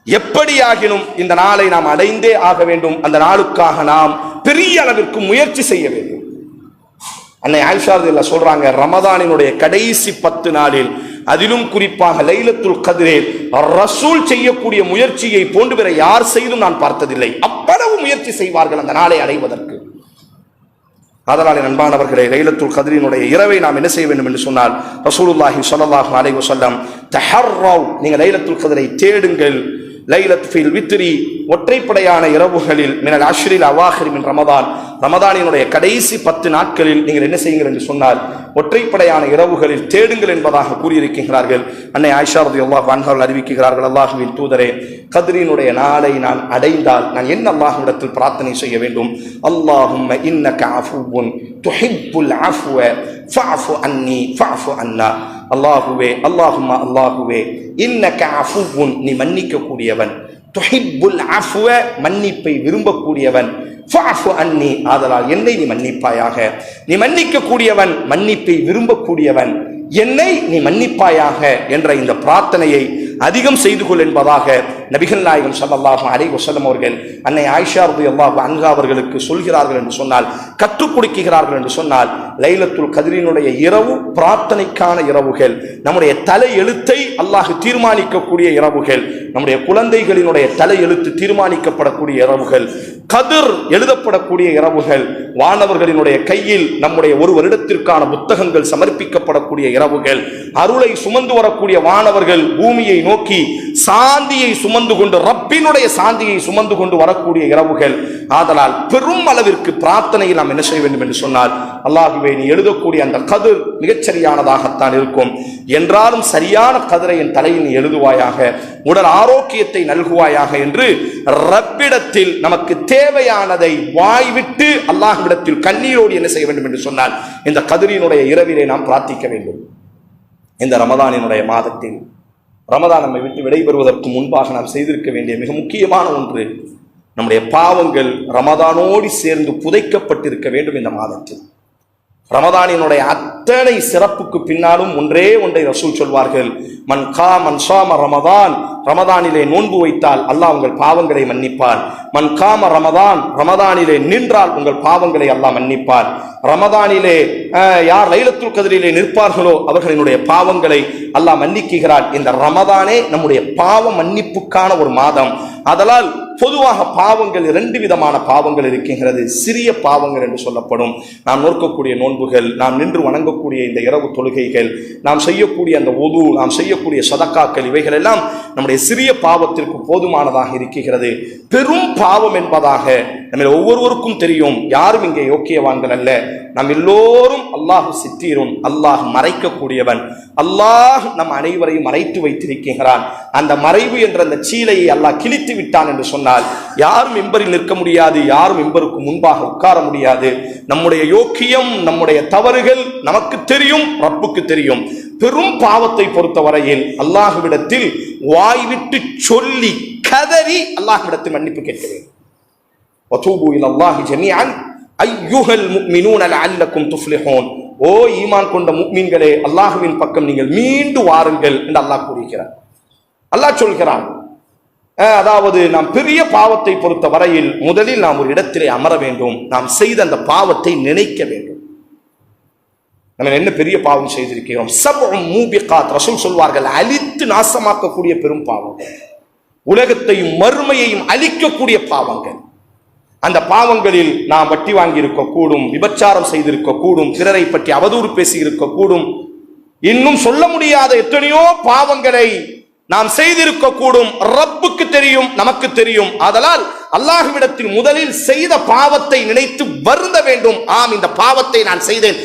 எப்படியாகினும் இந்த நாளை நாம் அடைந்தே ஆக வேண்டும். அந்த நாளுக்காக நாம் பெரிய அளவிற்கு முயற்சி செய்ய வேண்டும். அன்னை ஆயிஷா ரலியல்லாஹு சொல்றாங்க, ரமதானினுடைய கடைசி 10 நாளில், அதிலும் குறிப்பாக லைலத்துல் கத்ரில் ரசூல் செய்யக்கூடிய முயற்சியை போன்று வேற யார் செய்தும் நான் பார்த்ததில்லை. அவ்வளவு முயற்சி செய்வார்கள் அந்த நாளை அடைவதற்கு. அதனாலே அன்பானவர்களே, லைலத்துல் கத்ரினுடைய இரவை நாம் என்ன செய்ய வேண்டும் என்று சொன்னால், ரசூலுல்லாஹி ஸல்லல்லாஹு அலைஹி வஸல்லம் தஹர்ரவ், நீங்க லைலத்துல் கத்ரை தேடுங்கள். லைலத் ஃபில் வித்ரி, ஒற்றைப்படையான இரவுகளில், மினல் அஷ்ரில் அவாஹிர் மின் ரமதான், ரமதானினுடைய கடைசி 10 நாட்களில் நீங்கள் என்ன செய்யுங்கள் என்று சொன்னால், ஒற்றைப்படையான இரவுகளில் தேடுங்கள் என்பதாக கூறியிருக்கிறார்கள். அன்னை ஆயிஷா ரலியல்லாஹு அன்ஹா அறிவிக்கிறார்கள், அல்லாஹ்வின் தூதரே, கத்ரினுடைய நாளை நான் அடைந்தால் நான் என்ன அல்லாஹ்விடத்தில் பிரார்த்தனை செய்ய வேண்டும்? அல்லாஹும்ம இன்னக அஃபுவுன் துஹிப்புல் அஃப்வ ஃபஅஃபு அன்னி ஃபஅஃபு அன்னா. அல்லாஹுவே, அல்லாஹும்ம அல்லாஹுவே, இன்னக அஃபுவுன், நீ மன்னிக்க கூடியவன், துஹிப்புல் அஃப்வ, மன்னிப்பை விரும்பக்கூடியவன், ஃபஅஃபு அன்னி, ஆதலால் என்னை நீ மன்னிப்பாயாக. நீ மன்னிக்க கூடியவன், மன்னிப்பை விரும்பக்கூடியவன், என்னை நீ மன்னிப்பாயாக என்ற இந்த பிரார்த்தனையை அதிகம் செய்து கொள் என்பதாக நபிகள் நாயகம் ஸல்லல்லாஹு அலைஹி வஸல்லம் அவர்கள் அன்னை ஆயிஷா ரலியல்லாஹு அன்ஹா அவர்களுக்கு சொல்கிறார்கள் என்று சொன்னால், கற்றுக் கொடுக்கிறார்கள் என்று சொன்னால், லைலத்துல் கத்ரினுடைய இரவு பிரார்த்தனைக்கான இரவுகள், நம்முடைய தலை எழுத்தை அல்லாஹ் தீர்மானிக்கக்கூடிய இரவுகள், நம்முடைய குழந்தைகளினுடைய தலை எழுத்து தீர்மானிக்கப்படக்கூடிய இரவுகள், கதிர் எழுதப்படக்கூடிய இரவுகள், வானவர்களினுடைய கையில் நம்முடைய ஒரு வருடத்திற்கான புத்தகங்கள் சமர்ப்பிக்கப்படக்கூடிய இரவுகள், அருளை சுமந்து வரக்கூடிய வானவர்கள் பூமியை நோக்கி சாந்தியை சுமந்து கொண்டு, ரப்பினுடைய சாந்தியை சுமந்து கொண்டு வரக்கூடிய இரவுகள். ஆதலால் பெரும் அளவிற்கு பிரார்த்தனையில் நாம் என்ன செய்ய வேண்டும் என்று சொன்னால், அல்லாஹ்வே, நீ எழுதக்கூடிய அந்த கதிர் மிகச்சரியானதாகத்தான் இருக்கும் என்றாலும் சரியான கதிரை என் தலையில் நீ எழுதுவாயாக, உடல் ஆரோக்கியத்தை நல்குவாயாக என்று ரப்பிடத்தில் நமக்கு தேவையானதை வாய்விட்டு அல்லாஹ்விடத்தில் கண்ணீரோடு என்ன செய்ய வேண்டும் என்று சொன்னால், இந்த கதிரினுடைய இரவிலே நாம் பிரார்த்திக்க வேண்டும். இந்த ரமதானினுடைய மாதத்தில், ரமதான் நம்மை விட்டு விடைபெறுவதற்கு முன்பாக நாம் செய்திருக்க வேண்டிய மிக முக்கியமான ஒன்று, நம்முடைய பாவங்கள் ரமதானோடு சேர்ந்து புதைக்கப்பட்டிருக்க வேண்டும். இந்த மாதத்தில் ரமதானினுடைய அத்தனை சிறப்புக்கு பின்னாலும் ஒன்றே ஒன்றை ரசூல் சொல்வார்கள், மன் சாம ரமதான், ரமதானிலே நோன்பு வைத்தால் அல்லாஹ் உங்கள் பாவங்களை மன்னிப்பான். மன் காம ரமதான், ரமதானிலே நின்றால் உங்கள் பாவங்களை அல்லாஹ் மன்னிப்பான். ரமதானிலே யார் லைலத்துல் கத்ரிலே நிற்பார்களோ அவர்களினுடைய பாவங்களை அல்லாஹ் மன்னிக்கிறான். இந்த ரமதானே நம்முடைய பாவ மன்னிப்புக்கான ஒரு மாதம். அதனால் பொதுவாக பாவங்கள் 2 விதமான பாவங்கள் இருக்கின்றது. சிறிய பாவங்கள் என்று சொல்லப்படும், நாம் நோக்கக்கூடிய நோன்புகள், நாம் நின்று வணங்கக்கூடிய இந்த இரவு தொழுகைகள், நாம் செய்யக்கூடிய அந்த ஒது, நாம் செய்யக்கூடிய சதக்காக்கள், இவைகள் எல்லாம் நம்முடைய சிறிய பாவத்திற்கு போதுமானதாக இருக்கிறது. பெரும் பாவம் என்பதாக நம்ம ஒவ்வொருவருக்கும் தெரியும். யாரும் இங்கே யோக்கியவான்கள் அல்ல. நம் எல்லோரும் அல்லாஹ் சித்தீரும், அல்லாஹ் மறைக்கக்கூடியவன். அல்லாஹ் நம் அனைவரையும் மறைத்து வைத்திருக்கிறான். அந்த மறைவு என்ற அந்த சீலையை அல்லாஹ் கிழித்து விட்டான் என்று சொன்னால் யாரும் மெம்பரில் நிற்க முடியாது, யாரும் மெம்பருக்கு முன்பாக உட்கார முடியாது. நம்முடைய யோக்கியம், நம்முடைய தவறுகள் நமக்கு தெரியும், ரப்புக்கு தெரியும். பெரும் பாவத்தை பொறுத்தவரையில் அல்லாஹ்விடத்தில் வாய்விட்டு சொல்லி கதறி அல்லாஹ்விடத்தில் மன்னிப்பு கேட்க வேண்டும். வதூபு இலல்லாஹி ஜமீஅன் அய்யுஹல் முஃமினூன லஅல்லக்கும் துஃப்லிஹூன். ஓ ஈமான் கொண்ட முஃமின்களே, அல்லாஹ்வின் பக்கம் நீங்கள் மீண்டு வாருங்கள் என்று அல்லாஹ் கூறுகிறார். அல்லாஹ் சொல்கிறான், அதாவது நாம் பெரிய பாவத்தை பொறுத்த வரையில் முதலில் நாம் ஒரு இடத்திலே அமர வேண்டும். நாம் செய்த அந்த பாவத்தை நினைக்க வேண்டும். நம்ம என்ன பெரிய பாவம் செய்திருக்கிறோம்? சப்உ மூபிகாத், ரசூல் சொல்வார்கள், அழித்து நாசமாக்கக்கூடிய பெரும் பாவங்கள், உலகத்தையும் மறுமையையும் அழிக்கக்கூடிய பாவங்கள். அந்த பாவங்களில் நாம் வட்டி வாங்கி இருக்க கூடும், விபச்சாரம் செய்திருக்க கூடும், பிறரை பற்றி அவதூறு பேசி இருக்க கூடும், இன்னும் சொல்ல முடியாத எத்தனையோ பாவங்களை நாம் செய்திருக்க கூடும். ரப்புக்கு தெரியும், நமக்கு தெரியும். ஆதலால் அல்லாஹ்விடத்தில் முதலில் செய்த பாவத்தை நினைத்து வருந்த வேண்டும். ஆம், இந்த பாவத்தை நான் செய்தேன்.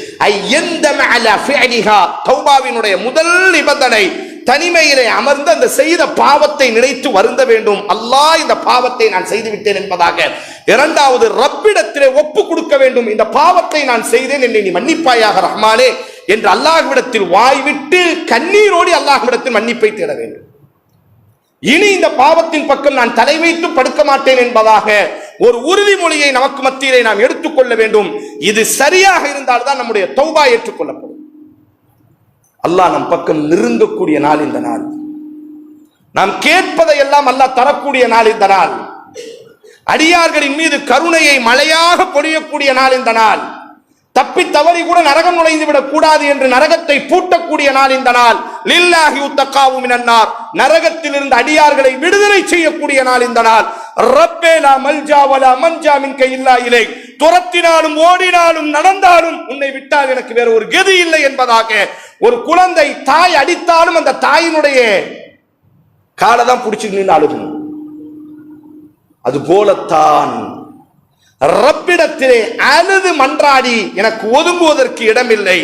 தௌபாவினுடைய முதல் நிபந்தனை தனிமையிலே அமர்ந்து அந்த செய்த பாவத்தை நினைத்து வருந்த வேண்டும். அல்லாஹ், இந்த பாவத்தை நான் செய்து விட்டேன் என்பதாக. இரண்டாவது, ரப்பிடத்திலே ஒப்பு கொடுக்க வேண்டும். இந்த பாவத்தை நான் செய்தேன், என்னை நீ மன்னிப்பாயாக ரஹ்மானே என்று அல்லாஹ்விடத்தில் வாய்விட்டு கண்ணீரோடி அல்லாஹ்விடத்தில் மன்னிப்பை தேட வேண்டும். இனி இந்த பாவத்தின் பக்கம் நான் தலை வைத்து படுக்க மாட்டேன் என்பதாக ஒரு உறுதிமொழியை நமக்கு மத்தியிலே நாம் எடுத்துக்கொள்ள வேண்டும். இது சரியாக இருந்தால்தான் நம்முடைய தௌபா ஏற்றுக்கொள்ளப்படும். அல்லாஹ் நம் பக்கம் நெருங்கக்கூடிய நாள் இந்த நாள். நாம் கேட்பதை எல்லாம் அல்லாஹ் தரக்கூடிய நாள் இந்த நாள். அடியார்களின் மீது கருணையை மழையாக பொழியக்கூடிய நாள் இந்த நாள். தப்பி தவறி கூட நரகம் நுழைந்து விடக் கூடாது என்று நரகத்தை பூட்டக்கூடிய நாள் இந்த நாள். லில்லாஹி உத்தகாவு மினன்னார், நரகத்திலிருந்து அடியார்களை விடுதலை செய்யக்கூடிய நாள் இந்த நாள். ரப்பே லா மல்ஜா வலா மன்ஜா மின்க இல்லா இலைக், துரத்தினாலும் ஓடினாலும் நடந்தாலும் உன்னை விட்டால் எனக்கு வேற ஒரு கதி இல்லை என்பதாக. ஒரு குழந்தை தாய் அடித்தாலும் அந்த தாயினுடைய காலை தான் பிடிச்சிட்டு நின்று அழுகணும். அது போலத்தான் ரப்பிடத்திலே அழுது மன்றாடி எனக்கு ஒதுங்குவதற்கு இடமில்லை,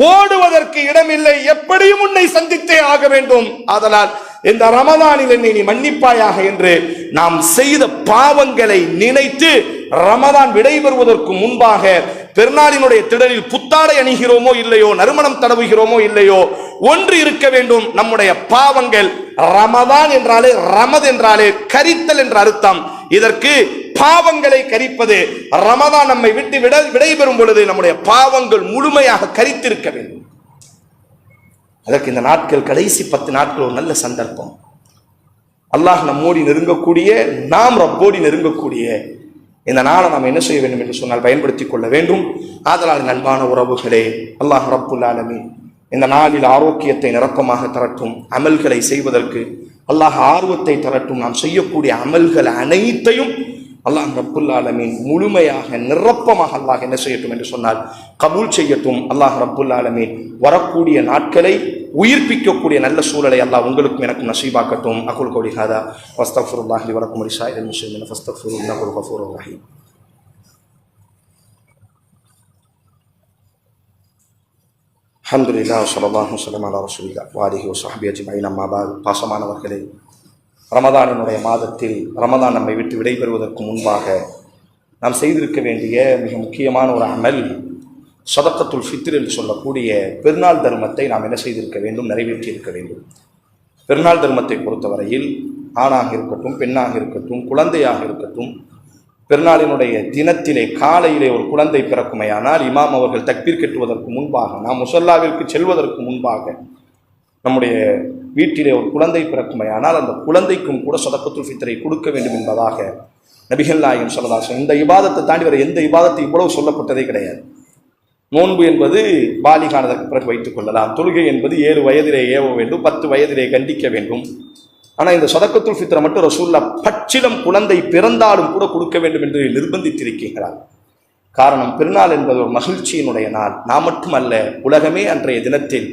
ஓடுவதற்கு இடமில்லை, எப்படியும் உன்னை சந்தித்தே ஆக வேண்டும். ஆதலால் இந்த ரமதானில் என்னை நீ மன்னிப்பாயாக என்று நாம் செய்த பாவங்களை நினைத்து ரமதான் விடைபெறுவதற்கு முன்பாக பெருநாளினுடைய திடலில் புத்தாடை அணிகிறோமோ இல்லையோ, நறுமணம் தடவுகிறோமோ இல்லையோ, ஒன்று இருக்க வேண்டும், நம்முடைய பாவங்கள். ரமதான் என்றாலே, ரமத் என்றாலே கரித்தல் என்ற அர்த்தம். இதற்கு பாவங்களை கரிப்பது. ரமதான் நம்மை விட்டு விடைபெறும் பொழுது நம்முடைய பாவங்கள் முழுமையாக கரித்திருக்க வேண்டும். அதற்கு இந்த நாட்கள், கடைசி 10 நாட்கள் ஒரு நல்ல சந்தர்ப்பம். அல்லாஹ் நம்மோடி நெருங்கக்கூடிய, நாம் ரப்போடி நெருங்கக்கூடிய இந்த நாளை நாம் என்ன செய்ய வேண்டும் என்று சொன்னால் பயன்படுத்திக் கொள்ள வேண்டும். ஆதலால் அன்பான உறவுகளே, அல்லாஹ் ரப்புல் ஆலமீன் இந்த நாளில் ஆரோக்கியத்தை நிரப்பமாக தரட்டும். அமல்களை செய்வதற்கு அல்லாஹ் ஆர்வத்தை தரட்டும். நாம் செய்யக்கூடிய அமல்கள் அனைத்தையும் அல்லாஹ் ரப்புல் ஆலமீன் முழுமையாக நிரப்பமாக அல்லாஹ் என்ன செய்யட்டும் என்று சொன்னால் கபூல் செய்யட்டும். அல்லாஹ் ரப்புல் ஆலமீன் வரக்கூடிய நாட்களை உயிர்ப்பிக்கக்கூடிய நல்ல சூழலை அல்லாஹ் உங்களுக்கும் எனக்கும் நசீபாக்கட்டும். அகுல் கௌலி ஹாதா வஸ்தக்ஃபிருல்லாஹி லி வலக்கும் வலிசாயிரில் முஸ்லிமீன ஃபஸ்தக்ஃபிருஹு இன்னஹு கஃபூருர் ரஹீம். அல்ஹம்துலில்லாஹ் ஸல்லல்லாஹு அலைஹி வஸல்லம் அலா ரசூலில்லாஹ் வ ஆலிஹி வ ஸஹ்பிஹி அஜ்மஈன். அம்மா பஅத். பாசமானவர்களே, ரமதானினுடைய மாதத்தில் ரமதான் நம்மை விட்டு விடைபெறுவதற்கு முன்பாக நாம் செய்திருக்க வேண்டிய மிக முக்கியமான ஒரு அமல் சதக்கத்துல் ஃபித்ர் என்று சொல்லக்கூடிய பெருநாள் தர்மத்தை நாம் என்ன செய்திருக்க வேண்டும், நிறைவேற்றி இருக்க வேண்டும். பெருநாள் தர்மத்தை பொறுத்தவரையில் ஆணாக இருக்கட்டும், பெண்ணாக இருக்கட்டும், குழந்தையாக இருக்கட்டும், பெருநாளினுடைய தினத்திலே காலையிலே ஒரு குழந்தை பிறக்குமையானால் இமாம் அவர்கள் தக்பீர் கட்டுவதற்கு முன்பாக, நாம் முஸல்லாவிற்கு செல்வதற்கு முன்பாக நம்முடைய வீட்டிலே ஒரு குழந்தை பிறக்குமையானால் அந்த குழந்தைக்கும் கூட சதக்கத்துல் ஃபித்ரை கொடுக்க வேண்டும் என்பதாக நபிகள் நாயகம் ஸல்லல்லாஹு அலைஹி வஸல்லம். இந்த இபாதத்தை தாண்டி வர எந்த இபாதத்தை இவ்வளவு சொல்லப்பட்டதே கிடையாது. நோன்பு என்பது பாலிகானதற்கு பிறகு வைத்துக் கொள்ளலாம். தொழுகை என்பது 7 வயதிலே ஏவ வேண்டும், 10 வயதிலே கண்டிக்க வேண்டும். ஆனால் இந்த சதக்கத்துல் ஃபித்ரை மட்டும் ரசூலுல்லாஹ் பச்சிலம் குழந்தை பிறந்தாலும் கூட கொடுக்க வேண்டும் என்று நிர்பந்தித்திருக்கிறார். காரணம், பெருநாள் என்பது ஒரு மகிழ்ச்சியினுடைய நாள். நாம் மட்டுமல்ல, உலகமே அன்றைய தினத்தில்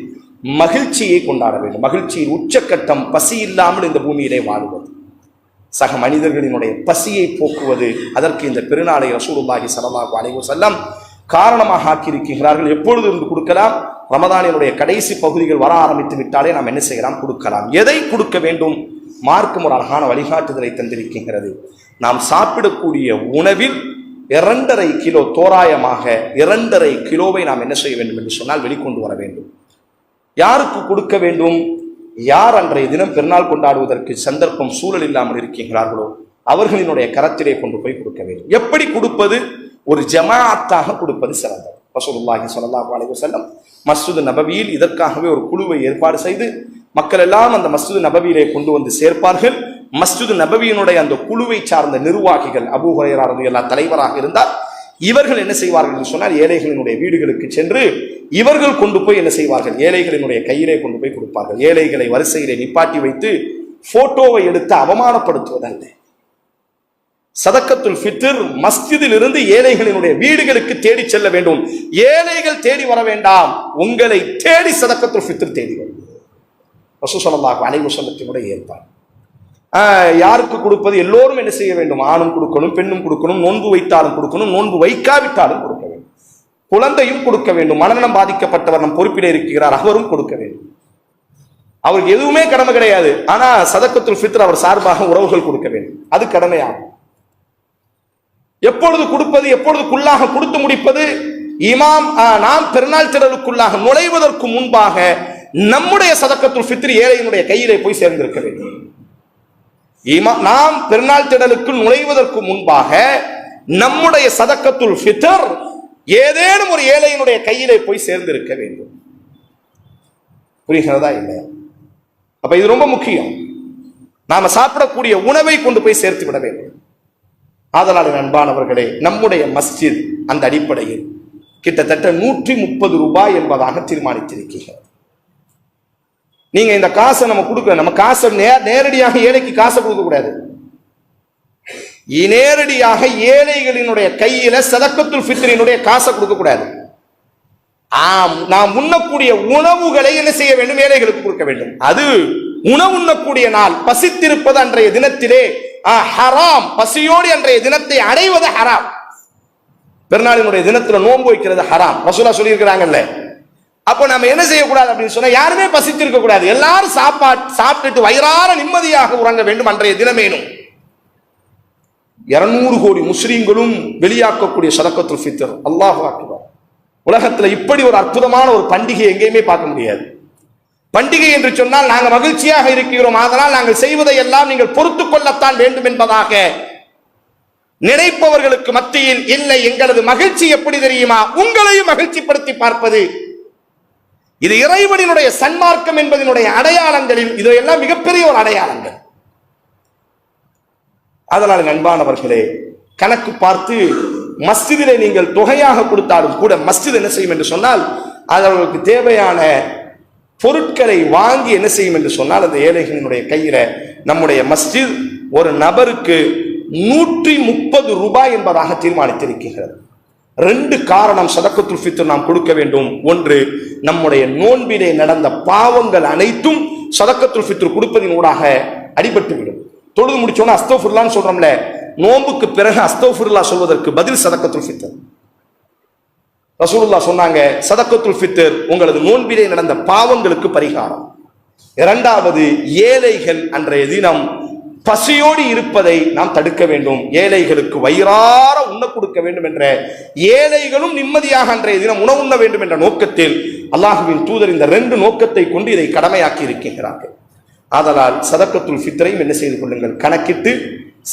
மகிழ்ச்சியை கொண்டாட வேண்டும். மகிழ்ச்சியின் உச்சக்கட்டம் பசி இல்லாமல் இந்த பூமியிலே வாழுவது, சக மனிதர்களினுடைய பசியை போக்குவது. அதற்கு இந்த பெருநாளை ரசூலுல்லாஹி ஸல்லல்லாஹு அலைஹி வஸல்லம் காரணமாக ஆக்கியிருக்கிறார்கள். எப்பொழுது இருந்து கொடுக்கலாம்? ரமதானினுடைய கடைசி பகுதிகள் வர ஆரம்பித்து விட்டாலே நாம் என்ன செய்யலாம், கொடுக்கலாம். எதை கொடுக்க வேண்டும்? மார்க்கம் ஒரு அழகான வழிகாட்டுதலை தந்திருக்கின்றது. நாம் சாப்பிடக்கூடிய உணவில் 2.5 கிலோ, தோராயமாக 2.5 கிலோவை நாம் என்ன செய்ய வேண்டும் என்று சொன்னால் வெளிக்கொண்டு வர வேண்டும். யாருக்கு கொடுக்க வேண்டும்? யார் அன்றைய தினம் பெருநாள் கொண்டாடுவதற்கு சந்தர்ப்பம் சூழல் இல்லாமல் இருக்கின்றார்களோ அவர்களினுடைய கரத்திலே கொண்டு போய் கொடுக்க வேண்டும். எப்படி கொடுப்பது? ஒரு ஜமாஅத்தாக கொடுப்பது சிறந்தது. ரசூலுல்லாஹி ஸல்லல்லாஹு அலைஹி வஸல்லம் மஸ்ஜித் நபவியில் இதற்காகவே ஒரு குழுவை ஏற்பாடு செய்து மக்கள் எல்லாம் அந்த மஸ்ஜித் நபவியிலே கொண்டு வந்து சேர்ப்பார்கள். மஸ்ஜித் நபவியினுடைய அந்த குழுவை சார்ந்த நிர்வாகிகள், அபூ ஹுரைரா ரலியல்லாஹு தலைவராக இருந்தார். இவர்கள் என்ன செய்வார்கள் என்று சொன்னால் ஏழைகளினுடைய வீடுகளுக்கு சென்று இவர்கள் கொண்டு போய் என்ன செய்வார்கள், ஏழைகளினுடைய கையிலே கொண்டு போய் கொடுப்பார்கள். ஏழைகளை வரிசையிலே நிப்பாட்டி வைத்து போட்டோவை எடுத்து அவமானப்படுத்துவதல்ல, சதக்கத்துல் ஃபித்ர் மஸ்ஜிதில் இருந்து ஏழைகளினுடைய வீடுகளுக்கு தேடி செல்ல வேண்டும். ஏழைகள் தேடி வர வேண்டாம், உங்களை தேடி சதக்கத்துல் ஃபித்ர் தேடி வரும். ரசூல் ஸல்லல்லாஹு அலைஹி வஸல்லத்தினுடைய ஏற்பாடு. யாருக்கு கொடுப்பது? எல்லோரும் என்ன செய்ய வேண்டும்? ஆணும் கொடுக்கணும், பெண்ணும் கொடுக்கணும், நோன்பு வைத்தாலும் கொடுக்கணும், நோன்பு வைக்காவிட்டாலும் கொடுக்க வேண்டும், குழந்தையும் கொடுக்க வேண்டும், மனநலம் பாதிக்கப்பட்டவர் நம் பொறுப்பிலே இருக்கிறார் அவரும் கொடுக்க வேண்டும். அவருக்கு எதுவுமே கடமை கிடையாது, ஆனா சதக்கத்துல் ஃபித்ர் அவர் சார்பாக உறவுகள் கொடுக்க வேண்டும், அது கடமையாகும். எப்பொழுது கொடுப்பது, எப்பொழுதுக்குள்ளாக கொடுத்து முடிப்பது? நாம் பெருநாள் திடலுக்குள்ளாக நுழைவதற்கு முன்பாக நம்முடைய சதக்கத்துல் ஃபித்ர் ஏழையினுடைய கையிலே போய் சேர்ந்திருக்க வேண்டும். நாம் பெருநாள் திடலுக்கு நுழைவதற்கு முன்பாக நம்முடைய சதக்கத்துல் ஃபித்ர் ஏதேனும் ஒரு ஏழையினுடைய கையிலே போய் சேர்ந்திருக்க வேண்டும். புரிகிறதா இல்லையா? அப்ப இது ரொம்ப முக்கியம். நாம சாப்பிடக்கூடிய உணவை கொண்டு போய் சேர்த்து விட வேண்டும். ஆதலால் அன்பானவர்களே, நம்முடைய மஸ்ஜித் அந்த அடிப்படையில் கிட்டத்தட்ட 130 ரூபாய் என்பதாக தீர்மானித்திருக்கிறது. நீங்க இந்த காசை நம்ம கொடுக்க, நம்ம காசை நேரடியாக ஏழைக்கு காசை கொடுக்க கூடாது. நேரடியாக ஏழைகளினுடைய கையில சதக்கத்துல் ஃபித்ரினுடைய காசை கொடுக்க கூடாது. நாம் உண்ணக்கூடிய உணவுகளை என்ன செய்ய வேண்டும்? ஏழைகளுக்கு கொடுக்க வேண்டும். அது உணவு உண்ணக்கூடிய நாள், பசித்திருப்பது அன்றைய தினத்திலே ஹராம். பசியோடு அன்றைய தினத்தை அடைவது ஹராம். பெருநாளினுடைய தினத்துல நோன்பு வைக்கிறது ஹராம், ரசூலா சொல்லி இருக்கிறாங்கல்ல. அப்ப நம்ம என்ன செய்யக்கூடாது அப்படின்னு சொன்னா, யாருமே பசித்திருக்க கூடாது, எல்லாரும் சாப்பிட்டுட்டு வயிறார நிம்மதியாக உறங்க வேண்டும் அன்றைய தினமேனும். 200 கோடி முஸ்லிம்களும் வெளியாக்கக்கூடிய சதக்கத்துல் ஃபித்ர். அல்லாஹு அக்பர். உலகத்துல இப்படி ஒரு அற்புதமான ஒரு பண்டிகை எங்கேயுமே பார்க்க முடியாது. பண்டிகை என்று சொன்னால் நாங்கள் மகிழ்ச்சியாக இருக்கிறோம், அதனால் நாங்கள் செய்வதை எல்லாம் நீங்கள் பொறுத்துக் கொள்ளத்தான் வேண்டும் என்பதாக நினைப்பவர்களுக்கு மத்தியில், இல்லை, எங்களது மகிழ்ச்சி எப்படி தெரியுமா? உங்களையும் மகிழ்ச்சிப்படுத்தி பார்ப்பது. இது இறைவனினுடைய சன்மார்க்கம் என்பதனுடைய அடையாளங்களில் இதையெல்லாம் மிகப்பெரிய ஒரு அடையாளங்கள். அதனால் அன்பானவர்களே, கணக்கு பார்த்து மஸ்ஜிதிலே நீங்கள் தொகையாக கொடுத்தாலும் கூட மஸ்ஜித் என்ன செய்யும் என்று சொன்னால், அவர்களுக்கு தேவையான பொருட்களை வாங்கி என்ன செய்யும் என்று சொன்னால், அந்த ஏழைகளினுடைய கையில நம்முடைய மஸ்ஜித் ஒரு நபருக்கு 130 ரூபாய் என்பதாக தீர்மானித்திருக்கிறது. 2 காரணம் சதக்கத்துல் ஃபித்ர் நாம் கொடுக்க வேண்டும். ஒன்று, நம்முடைய நோன்பிலே நடந்த பாவங்கள் அனைத்தும் சதக்கத்துல் ஃபித்ர் கொடுப்பதின் ஊடாக அடிபட்டுவிடும். தொழுது முடிச்சோன்னா அஸ்தக்ஃபிருல்லாஹ்னு சொல்றோம்ல, நோன்புக்கு பிறகு அஸ்தக்ஃபிருல்லாஹ் சொல்வதற்கு பதில் சதக்கத்துல் ஃபித்ர். ரசூலுல்லாஹ் சொன்னாங்க, சதக்கத்துல் ஃபித்ர் உங்களது நோன்பிலே நடந்த பாவங்களுக்கு பரிகாரம். இரண்டாவது, ஏழைகள் அன்றைய தினம் பசியோடு இருப்பதை நாம் தடுக்க வேண்டும். ஏழைகளுக்கு வயிறார உண்ண கொடுக்க வேண்டும் என்ற, ஏழைகளும் நிம்மதியாக அன்றைய தினம் உணவு உண்ண வேண்டும் என்ற நோக்கத்தில் அல்லாஹுவின் தூதர் இந்த 2 நோக்கத்தை கொண்டு இதை கடமையாக்கி இருக்கிறார்கள். ஆதலால் சதக்கத்துல் ஃபித்ரையும் என்ன செய்து கொள்ளுங்கள், கணக்கிட்டு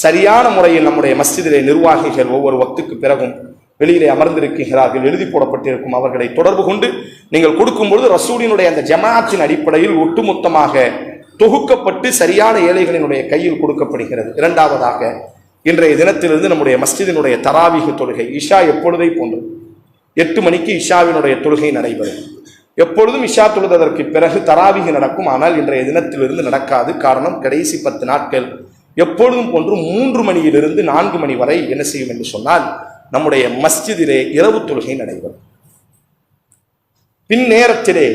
சரியான முறையில் நம்முடைய மஸ்ஜிதிலே நிர்வாகிகள் ஒவ்வொரு வக்துக்கு பிறகும் வெளியிலே அமர்ந்திருக்கிறார்கள், எழுதி போடப்பட்டிருக்கும், அவர்களை தொடர்பு கொண்டு நீங்கள் கொடுக்கும்பொழுது ரசூலினுடைய அந்த ஜமாஅத்தின் அடிப்படையில் ஒட்டுமொத்தமாக தொகுக்கப்பட்டு சரியான ஏழைகளினுடைய கையில் கொடுக்கப்படுகிறது. இரண்டாவதாக, இன்றைய தினத்திலிருந்து நம்முடைய மஸ்ஜிதினுடைய தராவீஹ் தொழுகை இஷா எப்பொழுதை போன்று 8 மணிக்கு இஷாவினுடைய தொழுகை நடைபெறும். எப்பொழுதும் இஷா தொழுதற்கு பிறகு தராவீஹ் நடக்கும். ஆனால் இன்றைய தினத்திலிருந்து நடக்காது. காரணம், கடைசி 10 நாட்கள் எப்பொழுதும் போன்று 3 மணியிலிருந்து 4 மணி வரை என்ன செய்யும் என்று சொன்னால், நம்முடைய மஸ்ஜிதிலே இரவு தொழுகை நடைபெறும். பின் நேரத்திலே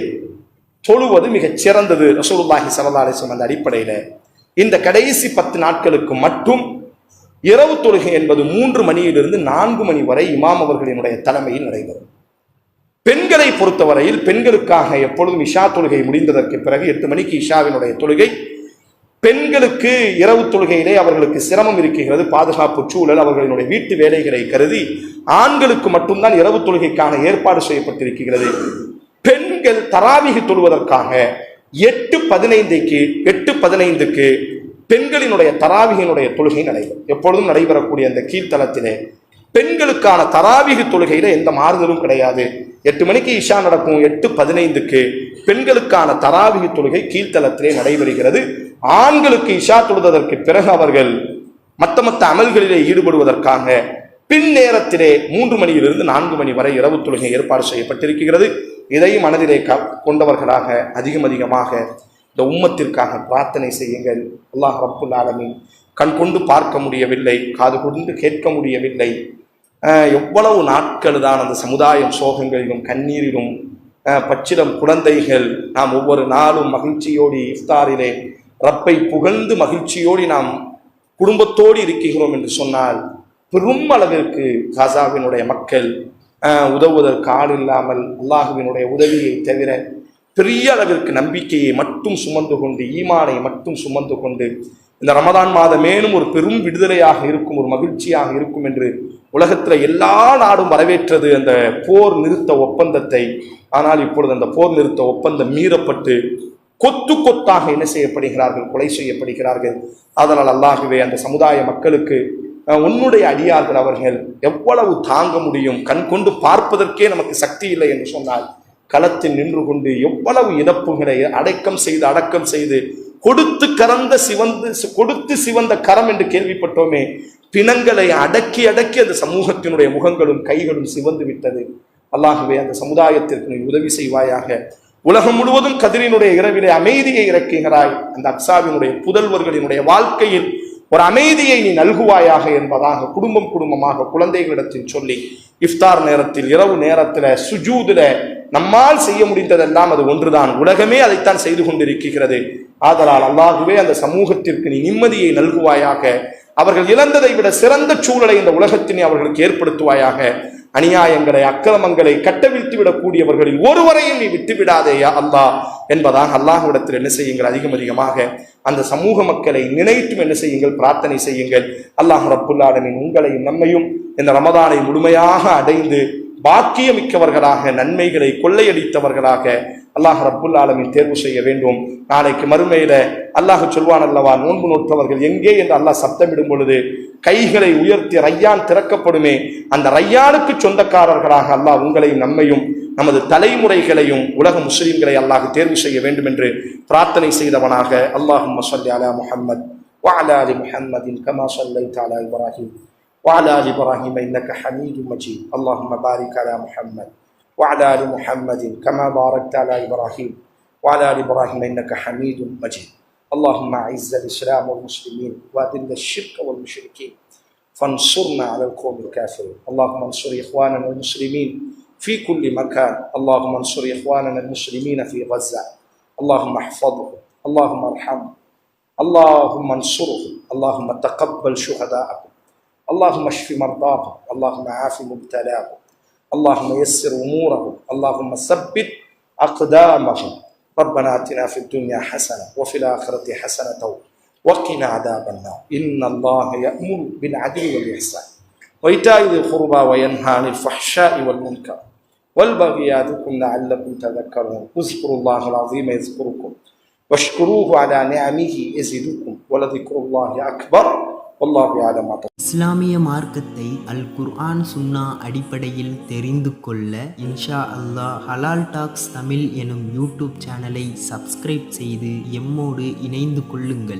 தொழுவது மிகச் சிறந்தது. ரசூலுல்லாஹி ஸல்லல்லாஹு அலைஹி வஸல்லம் அந்த அடிப்படையில் இந்த கடைசி 10 நாட்களுக்கு மட்டும் இரவு தொழுகை என்பது 3 மணியிலிருந்து 4 மணி வரை இமாம் அவர்களினுடைய தலைமையில் நடைபெறும். பெண்களை பொறுத்தவரையில் பெண்களுக்காக எப்பொழுதும் இஷா தொழுகை முடிந்ததற்கு பிறகு 8 மணிக்கு இஷாவினுடைய தொழுகை. பெண்களுக்கு இரவு தொழுகையிலே அவர்களுக்கு சிரமம் இருக்கிறது, பாதுகாப்பு சூழல், அவர்களினுடைய வீட்டு வேலைகளை கருதி ஆண்களுக்கு மட்டும்தான் இரவு தொழுகைக்கான ஏற்பாடு செய்யப்பட்டிருக்கிறது. பெண்கள் தராவீஹ் தொழுவதற்காக 8:15க்கு பெண்களினுடைய தராவீஹினுடைய தொழுகை நடைபெறும். எப்பொழுதும் நடைபெறக்கூடிய அந்த கீழ்த்தளத்திலே பெண்களுக்கான தராவீஹ் தொழுகையில எந்த மாறுதலும் கிடையாது. 8 மணிக்கு இஷா நடக்கும், 8:15க்கு பெண்களுக்கான தராவீஹ் தொழுகை கீழ்த்தளத்திலே நடைபெறுகிறது. ஆண்களுக்கு இஷா தொழுதற்கு பிறகு அவர்கள் மற்ற அமல்களிலே ஈடுபடுவதற்காக பின் நேரத்திலே 3 மணியிலிருந்து 4 மணி வரை இரவு தொழுகை ஏற்பாடு செய்யப்பட்டிருக்கிறது. இதை மனதிலே கொண்டவர்களாக அதிகமாக இந்த உம்மத்திற்காக பிரார்த்தனை செய்யுங்கள். அல்லாஹ் ரப்புல் ஆலமீன் கண் கொண்டு பார்க்க முடியவில்லை, காது கொண்டு கேட்க முடியவில்லை. எவ்வளவு நாட்கள் தான் அந்த சமுதாயம் சோகங்களிலும் கண்ணீரிலும், பச்சிலம் குழந்தைகள். நாம் ஒவ்வொரு நாளும் மகிழ்ச்சியோடு இஃப்தாரிலே ரப்பை புகழ்ந்து மகிழ்ச்சியோடு நாம் குடும்பத்தோடு இருக்கிறோம் என்று சொன்னால், பெரும் அளவிற்கு காசாவினுடைய மக்கள் உதவுவதற்கு ஆள் இல்லாமல் அல்லாஹுவினுடைய உதவியை தவிர பெரிய அளவிற்கு நம்பிக்கையை மட்டும் சுமந்து கொண்டு, ஈமானை மட்டும் சுமந்து கொண்டு, இந்த ரமதான் மாதமேனும் ஒரு பெரும் விடுதலையாக இருக்கும், ஒரு மகிழ்ச்சியாக இருக்கும் என்று உலகத்தில் எல்லா நாடும் வரவேற்றது அந்த போர் நிறுத்த ஒப்பந்தத்தை. ஆனால் இப்பொழுது அந்த போர் நிறுத்த ஒப்பந்தம் மீறப்பட்டு கொத்து கொத்தாக என்ன செய்யப்படுகிறார்கள், கொலை செய்யப்படுகிறார்கள். அதனால் அல்லாஹுவே அந்த சமுதாய மக்களுக்கு உன்னுடைய அடியார்கள் அவர்கள் எவ்வளவு தாங்க முடியும்? கண் கொண்டு பார்ப்பதற்கே நமக்கு சக்தி இல்லை என்று சொன்னால், களத்தில் நின்று கொண்டு எவ்வளவு இழப்புகளை அடக்கம் செய்து கொடுத்து சிவந்த கரம் என்று கேள்விப்பட்டோமே, பிணங்களை அடக்கி அந்த சமூகத்தினுடைய முகங்களும் கைகளும் சிவந்து விட்டது. அல்லாஹுவே அந்த சமுதாயத்திற்கு நீ உதவி செய்வாயாக. உலகம் முழுவதும் கதிரினுடைய இரவிலே அமைதியை இறக்குகிறாய். அந்த அக்ஸாவினுடைய புதல்வர்களினுடைய வாழ்க்கையில் ஒரு அமைதியை நீ நல்குவாயாக என்பதாக குடும்பமாக குழந்தைகளிடத்தில் சொல்லி, இஃப்தார் நேரத்தில் இரவு நேரத்தில் சுஜூதுல நம்மால் செய்ய முடிந்ததெல்லாம் அது ஒன்றுதான். உலகமே அதைத்தான் செய்து கொண்டிருக்கிறது. ஆதலால் அல்லாஹுவே அந்த சமூகத்திற்கு நீ நிம்மதியை நல்குவாயாக. அவர்கள் இழந்ததை விட சிறந்த சூழலை இந்த உலகத்தினை அவர்களுக்கு ஏற்படுத்துவாயாக. அநியாயங்களை அக்கிரமங்களை கட்டவிழ்த்து விடக்கூடியவர்களில் ஒருவரையும் நீ விட்டுவிடாதேயா அல்லாஹ் என்பதாக அல்லாஹ்விடத்தில் என்ன செய்யுங்கள், அதிகமாக அந்த சமூக மக்களை நினைத்தும் என்ன செய்யுங்கள், பிரார்த்தனை செய்யுங்கள். அல்லாஹ் ரப்புல் ஆலமீன் உங்களையும் நம்மையும் இந்த ரமதானை முழுமையாக அடைந்து பாக்கியமிக்கவர்களாக, நன்மைகளை கொள்ளையடித்தவர்களாக அல்லாஹ் ரப்புல் ஆலமீன் தேர்வு செய்ய வேண்டும். நாளைக்கு மறுமையில அல்லாஹ் சொல்வான் அல்லவா, நோன்பு நோற்றவர்கள் எங்கே என்று அல்லாஹ் சப்தமிடும் பொழுது கைகளை உயர்த்தி ரய்யான் திறக்கப்படுமே, அந்த ரய்யானுக்கு சொந்தக்காரர்களாக அல்லாஹ் உங்களையும் நம்மையும் நமது தலைமுறைகளையும் உலக முஸ்லிம்களை அல்லாஹ் தேர்வு செய்ய வேண்டும் என்று பிரார்த்தனை செய்தவனாக, அல்லாஹும்ம ஸல்லி அலா முஹம்மத் வ அலா ஆலி முஹம்மதின் கமா ஸல்லைத அலா இப்ராஹீம் وعلى آل إبراهيم إنك حميد مجيد. اللهم بارك على محمد وعلى آل محمد كما باركت على إبراهيم وعلى آل إبراهيم إنك حميد مجيد. اللهم أعز الإسلام والمسلمين وأذل الشرك والمشركين فانصرنا على القوم الكافرين. اللهم انصر إخواننا المسلمين في كل مكان. اللهم انصر إخواننا المسلمين في غزة. اللهم احفظهم، اللهم ارحمهم، اللهم انصرهم، اللهم تقبل شهداءهم، اللهم اشف مرضاهم، اللهم عاف مبتلاهم، اللهم يسر امورهم، اللهم ثبت اقدامهم. ربنا اتنا في الدنيا حسنه وفي الاخره حسنه وقنا عذاب النار. ان الله يأمر بالعدل والاحسان وايتاء ذي القربى وينهى عن الفحشاء والمنكر والبغي يعظكم لعلكم تذكرون. اذكروا الله العظيم يذكركم واشكروه على نعمه يزدكم ولذكر الله اكبر.
இஸ்லாமிய மார்க்கத்தை அல் குர்ஆன் சுன்னா அடிப்படையில் தெரிந்து கொள்ள இன்ஷா அல்லாஹ் ஹலால் டாக்ஸ் தமிழ் எனும் யூடியூப் சேனலை சப்ஸ்கிரைப் செய்து எம்மோடு இணைந்து கொள்ளுங்கள்.